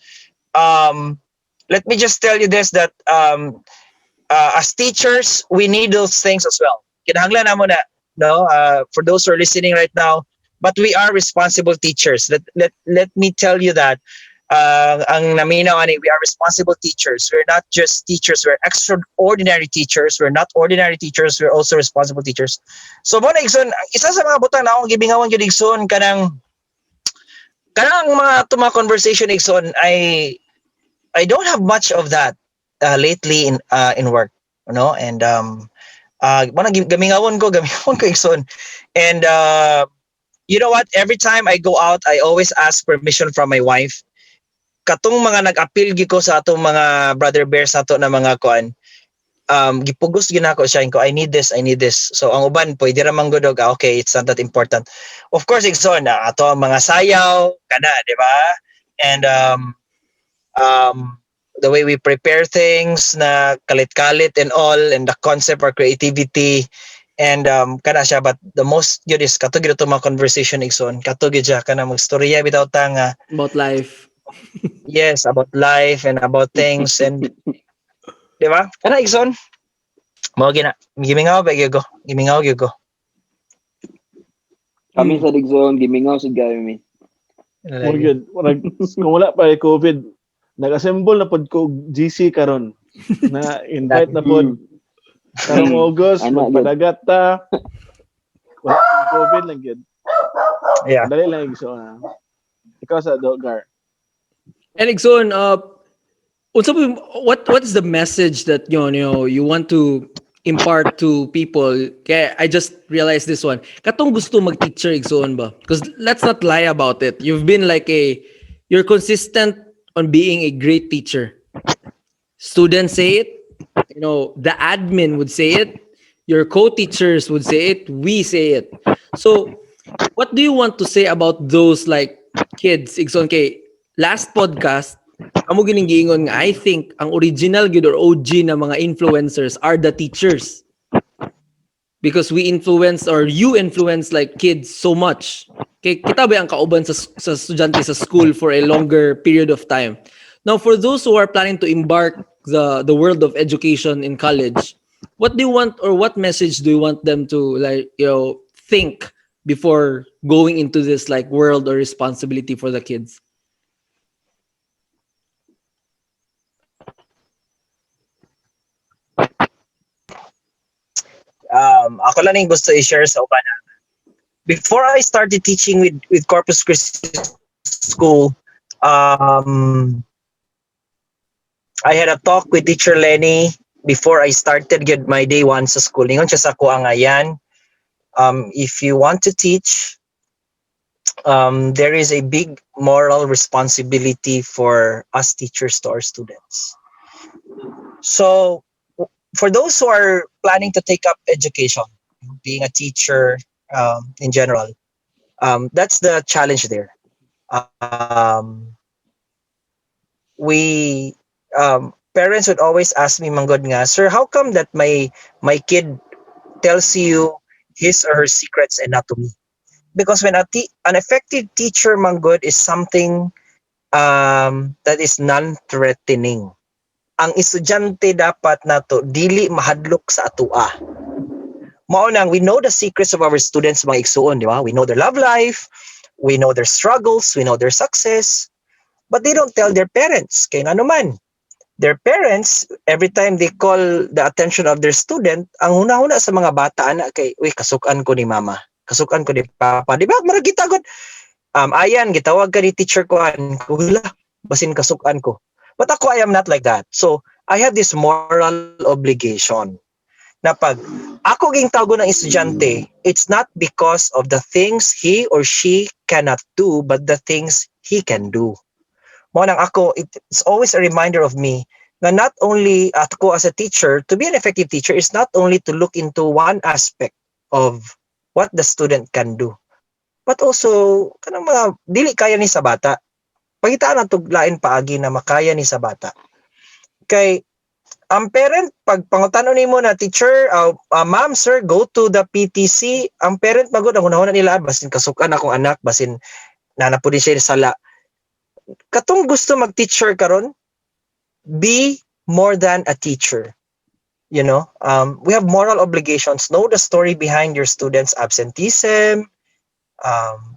Let me just tell you this, that as teachers, we need those things as well. Kinahanglan namo na, no, for those who are listening right now, but we are responsible teachers. Let me tell you that ang naminaw ani, we are responsible teachers. We're not just teachers, we're extraordinary teachers. We're not ordinary teachers, we're also responsible teachers. So mo na Igsoon, isa sa mga butang na akong gibingawan gyud Igsoon kanang mga tuma conversation Igsoon, I don't have much of that lately in work, you know, and gamingawon ko Igsoon. And you know what, every time I go out, I always ask permission from my wife. Katong mga nag-appeal gi ko sa atong mga Brother Bears ato na mga kuan, gipugos ginako siya ko, I need this. So ang uban pwede ra man gud, okay, it's not that important. Of course Igsoon, ato ang mga sayaw kana, di ba? And the way we prepare things na kalit-kalit and all, and the concept or creativity, and kana siya. But the most yun is kato gid to mga conversation Igsoon, kato gid siya kana magstorya bitaw ta nga About life. yes, about life and about things, and di ba? Kana Igsoon, mo gina gimingaw gyud ko. Kami sa Digzon, gimingaw sa gawin. More good. Kung wala pa COVID, nag-assemble na pod ko GC karon. Na invite na pod. Karong August, magpadagat ta. Wala COVID lang yun. Yeah. Dali lang Igsoon. Ikaw sa Dogar. And Igsoon, what is the message that you know you want to impart to people? Kaya I just realized this one. Katong gusto mag-teacher Igsoon ba? Because let's not lie about it. You've been like you're consistent on being a great teacher. Students say it. You know, the admin would say it. Your co-teachers would say it. We say it. So, what do you want to say about those like kids? Igsoon, last podcast, amo gining giingon nga I think ang original gid or OG na mga influencers are the teachers. Because we influence or you influence like kids so much. Kay kita ba ang kauban sa estudyante sa school for a longer period of time. Now for those who are planning to embark the world of education in college, what do you want or what message do you want them to like think before going into this like world or responsibility for the kids? Ako lang yung gusto i-share sa uban. Before I started teaching with Corpus Christi School, I had a talk with Teacher Lenny before I started get my day one sa school. Ningon siya sa ko ang ayan, if you want to teach, there is a big moral responsibility for us teachers to our students. So, for those who are planning to take up education, being a teacher in general, that's the challenge there. Parents would always ask me, Manggod nga, sir, how come that my kid tells you his or her secrets and not to me? Because when an effective teacher, Manggod, is something that is non-threatening. Ang estudyante dapat nato dili mahadlok sa atua. Mao nang we know the secrets of our students mga igsuon, di ba? We know their love life, we know their struggles, we know their success, but they don't tell their parents. Kaya nga naman, their parents, every time they call the attention of their student, ang huna-huna sa mga bata na kay, uy, kasukan ko ni mama, kasukan ko ni papa. Di ba? Maragita ko, ayan, gitawag ka ni teacher ko, wala, basin kasukan ko. But ako, I am not like that. So, I have this moral obligation na pag ako ging tawago ng estudyante, it's not because of the things he or she cannot do, but the things he can do. Mo nang ako, it's always a reminder of me na not only ako as a teacher, to be an effective teacher is not only to look into one aspect of what the student can do, but also kanang mga dili kaya ni sa bata. Pagitaan ang tuglain paagi na makaya ni sa bata. Kay ang parent, pag pangutanon nimo na teacher, ma'am, sir, go to the PTC, ang parent magod ang hunahuna nila, basin kasukan akong anak, basin nanapod siya sa sala. Katong gusto mag-teacher karon, be more than a teacher. You know, we have moral obligations. Know the story behind your students' absenteeism,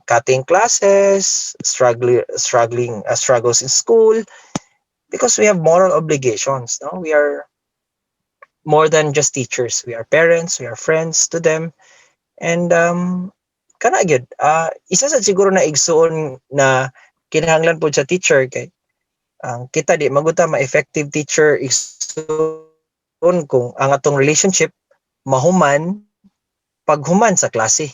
cutting classes, struggles in school, because we have moral obligations. No, we are more than just teachers. We are parents, we are friends to them, and kana gyud. Isa sa siguro na igsuon na kinahanglan po sa teacher kay kita di maguta ma-effective teacher igsuon kung ang atong relationship mahuman paghuman sa klase.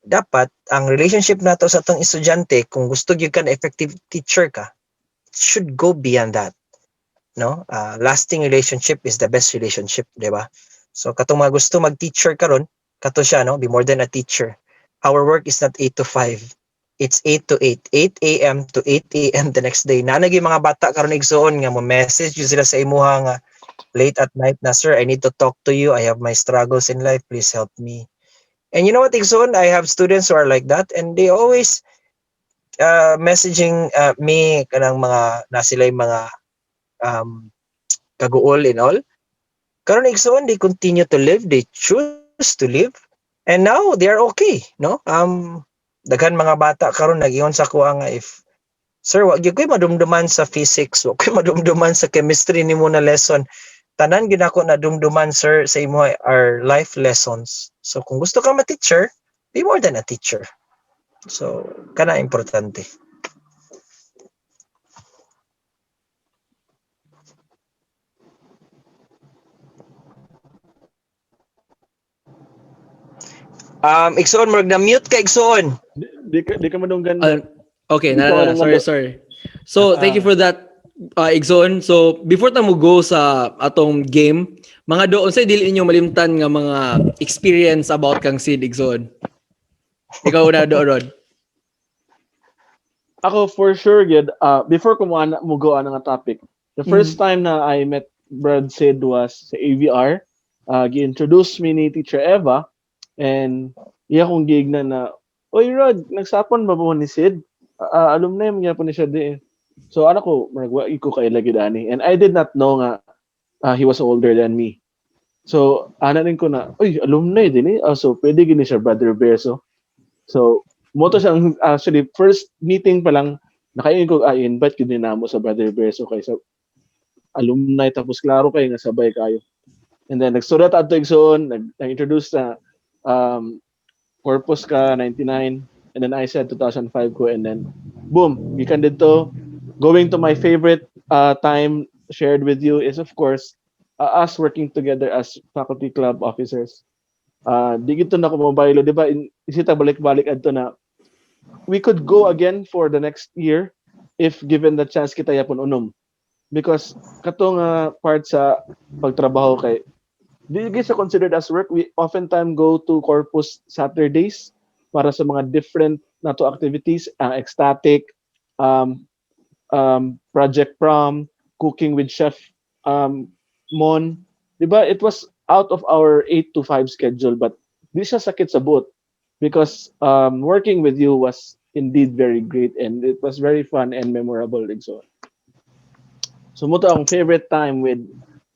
Dapat ang relationship nato sa atong estudyante, kung gusto gyud ka na effective teacher ka, should go beyond that. No, lasting relationship is the best relationship, di ba? So katong mga gusto mag-teacher karon, kato siya, no, be more than a teacher. Our work is not 8 to 5. It's 8 to 8, 8 a.m. to 8 a.m. the next day. Nanagi mga bata karon igsuon nga mo message yun sila sa imuha nga late at night na, sir, I need to talk to you. I have my struggles in life. Please help me. And you know what, igsoon, I have students who are like that, and they always messaging me kanang mga nasilay mga kaguol and all. Karon igsoon, they continue to live, they choose to live, and now they are okay, no? Daghan mga bata karon nag-ingon sa kuha nga, if sir, wag gyud koy madumduman sa physics, wag koy madumduman sa chemistry nimo na lesson. Tanan gyud ako na dumduman, sir, sa imo are life lessons. So kung gusto ka ma-teacher, be more than a teacher. So kana importante. Igsoon, murag na mute ka, Igsoon. Di ka madunggan. Okay, sorry. So thank you for that, Igsoon. So before ta mo go sa atong game, mga doon sa dili ninyo malimtan nga mga experience about kang Sid, Igsoon. Ikaw na doon, Rod. Ako for sure gid before ko mo go on nga topic. The first time na I met Brad Sid was sa AVR. Gi-introduce me ni Teacher Eva and iya kong gignan na, "Oy Rod, nagsapon ba mo ni Sid? Alumni mo gyapon ni siya di." So ano ko, maragwa ko kay lagi dani. And I did not know nga he was older than me. So ananin ko na, "Oy, alumni din eh." So pwede gini siya Brother Berso. So moto siyang actually first meeting pa lang nakain ko invite gid na mo sa Brother Berso kay sa alumni tapos klaro kay nga sabay kayo. And then nagsurat ato igsoon, nag-introduce na Corpus ka 99 and then I said 2005 ko and then boom, gikan dito. Going to my favorite time shared with you is of course us working together as faculty club officers. Di gito na ko mabaylo, di ba? Isita balik-balik adto na we could go again for the next year if given the chance kita yapon unom. Because katong part sa pagtrabaho kay di gyud sa considered as work. We oftentimes go to Corpus Saturdays para sa mga different nato activities, ecstatic, project prom, cooking with chef Mon. Diba? It was out of our 8 to 5 schedule but di siya sakit sa boot because working with you was indeed very great and it was very fun and memorable. So mo to ang favorite time with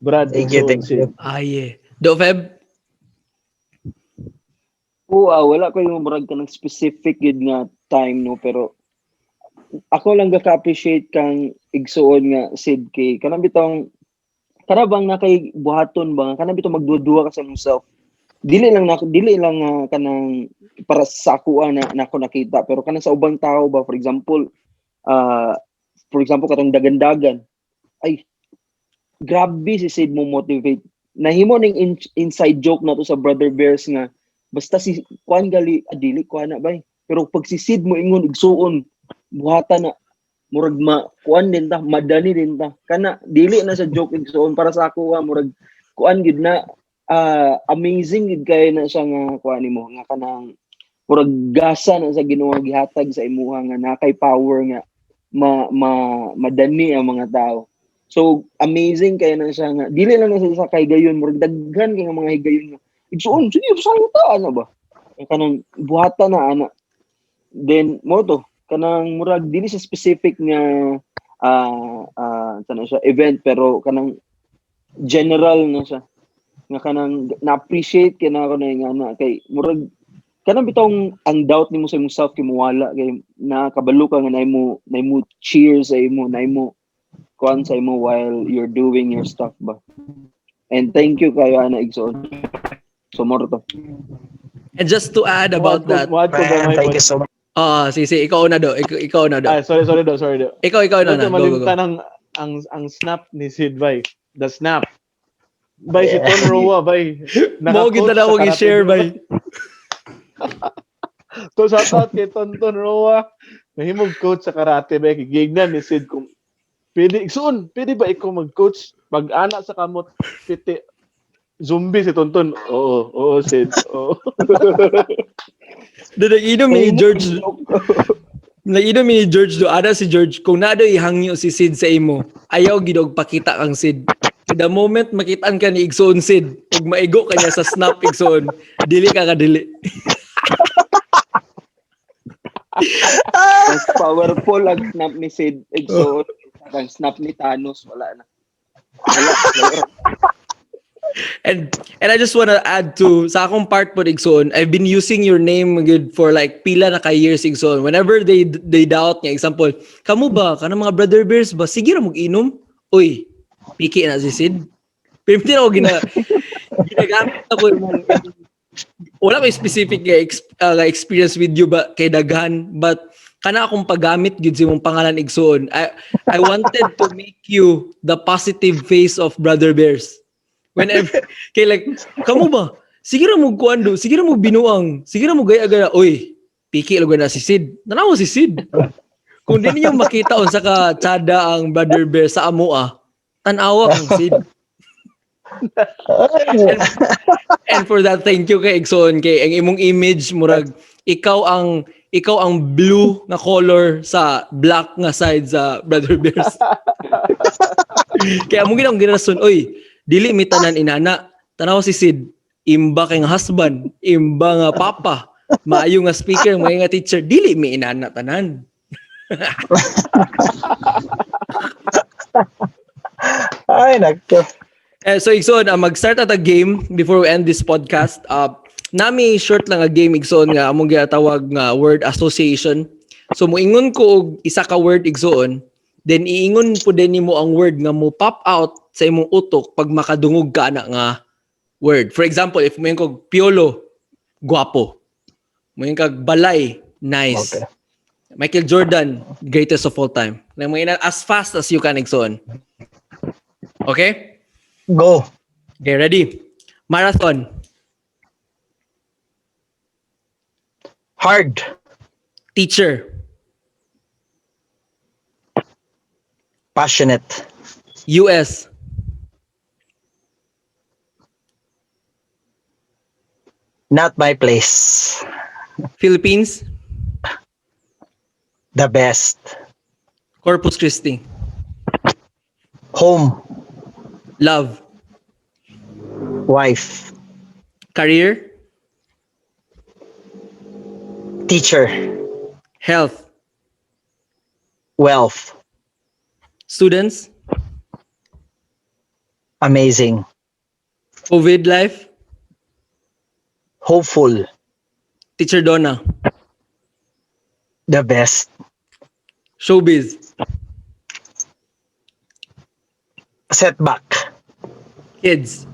Brad Thank you, Igsoon thank you. Sid. Yeah. Do Feb? Wala ko yung murag ka ng specific yun nga time, no? Pero ako lang gaka-appreciate kang igsuon nga Sid kay kanang bitong karabang na kay buhaton ba kanang bitong magduduwa ka sa yourself. Dili lang kanang para sa ako na ako nakita pero kanang sa ubang tao ba for example katong dagan-dagan ay grabe si Sid mo motivate. Nahimo ning inside joke na to sa Brother Bears nga basta si kuan gali adili kuan na bay. Pero pag si Sid mo ingon igsuon buhata na murag kuan din ta madani din ta kana dili na sa joke igsuon para sa ako murag kuan gid na amazing gid kay na siya nga kuan nimo nga kanang murag gasa na sa Ginoo gihatag sa imuha nga nakay power nga madani ang mga tao. So amazing kay na siya nga dili lang na sa kaygayon murag daghan kay nga mga higayon nga igsuon sige sa ana ba kanang buhata na ana then mo to kanang murag dili sa specific nga kanang siya event pero kanang general na siya nga kanang na-appreciate kay na ako na kay murag kanang bitong ang doubt nimo sa imong self kay muwala kay nakabalo ka nga nay mo cheers sa imo nay mo kuan sa imo while you're doing your stuff ba. And thank you kayo ana igsoon. So more to. And just to add about that. Man, Thank you so much. Si ikaw na do. Ikaw na do. Sorry do. Ikaw na. Go. Malimtan ang snap ni Sid bay. The snap. Bay si Ton Roa bay. Mo kita na akong i-share bay. To shout out kay Ton Roa. Nahimog coach sa karate bay gignan ni Sid kung pwede ba ikaw mag-coach pag-ana sa kamot piti zombie si Tonton. Oo Sid. Oo. Nag-inom ni George. Nag-inom ni George do. Ada si George kung nado ihangyo si Sid sa imo. Ayaw gidog pakita kang Sid. The moment makitaan ka ni Igsoon Sid, ug maigo ka niya sa snap Igsoon, dili ka kadili. Mas powerful ang snap ni Sid Igsoon. Ang snap ni Thanos wala na. And I just wanna add to sa akong part po Igsoon, I've been using your name good for like pila na ka years Igsoon. Whenever they doubt niya, example, kamo ba kanang mga Brother Bears ba sige ra mag-inom? Uy, piki na si Sid. Pero hindi ako ginagamit ako yung wala may specific experience with you ba kay daghan but kana akong paggamit gid sa imong pangalan Igsoon. I wanted to make you the positive face of Brother Bears. Whenever kay like kamo ba sige ra mo kuando sige ra mo binuang sige ra mo gaya-gaya oy piki lugar na si Sid nanawa si Sid kung di niyo makita unsa ka tsada ang Brother Bear sa amoa tan-awa kang Sid. and for that thank you kay Igsoon kay ang imong image murag ikaw ang ikaw ang blue na color sa black nga side sa Brother Bears. Kaya mo ginang girason, oy, dili mi tanan inana. Tanaw si Sid, imba kay nga husband, imba nga papa, maayo nga speaker, maayo nga teacher, dili mi inana tanan. Ay, nagko. So Igsoon, mag-start at a game before we end this podcast. Nami short lang a game Igsoon nga among ginatawag nga word association. So moingon ko og isa ka word Igsoon, then iingon po din nimo ang word nga mo pop out sa imong utok pag makadungog ka na nga word. For example, if moingon ko piolo, guwapo. Moingon kag balay, nice. Okay. Michael Jordan, greatest of all time. As fast as you can Igsoon. Okay? Go. Okay, ready? Marathon. Hard. Teacher. Passionate. US. Not my place. Philippines. The best. Corpus Christi. Home. Love. Wife. Career. Teacher. Health. Wealth. Students. Amazing. COVID life. Hopeful. Teacher Donna. The best. Showbiz. Setback. Kids.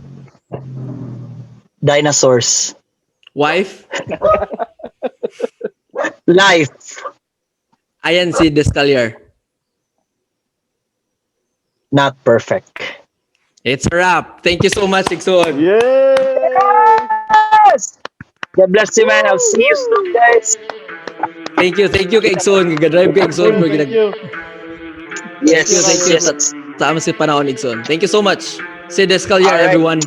Dinosaurs. Wife. Life. Ayan si Descallar. Not perfect. It's a wrap. Thank you so much, Ikson. Yes! God bless you, man. I'll see you soon, guys. Thank you kay Ikson. Gagadrive kay Ikson. Thank you. Yes, Thank you. yes. Sa amin si panahon, Ikson. Thank you so much. Si Descallar, Alright. everyone.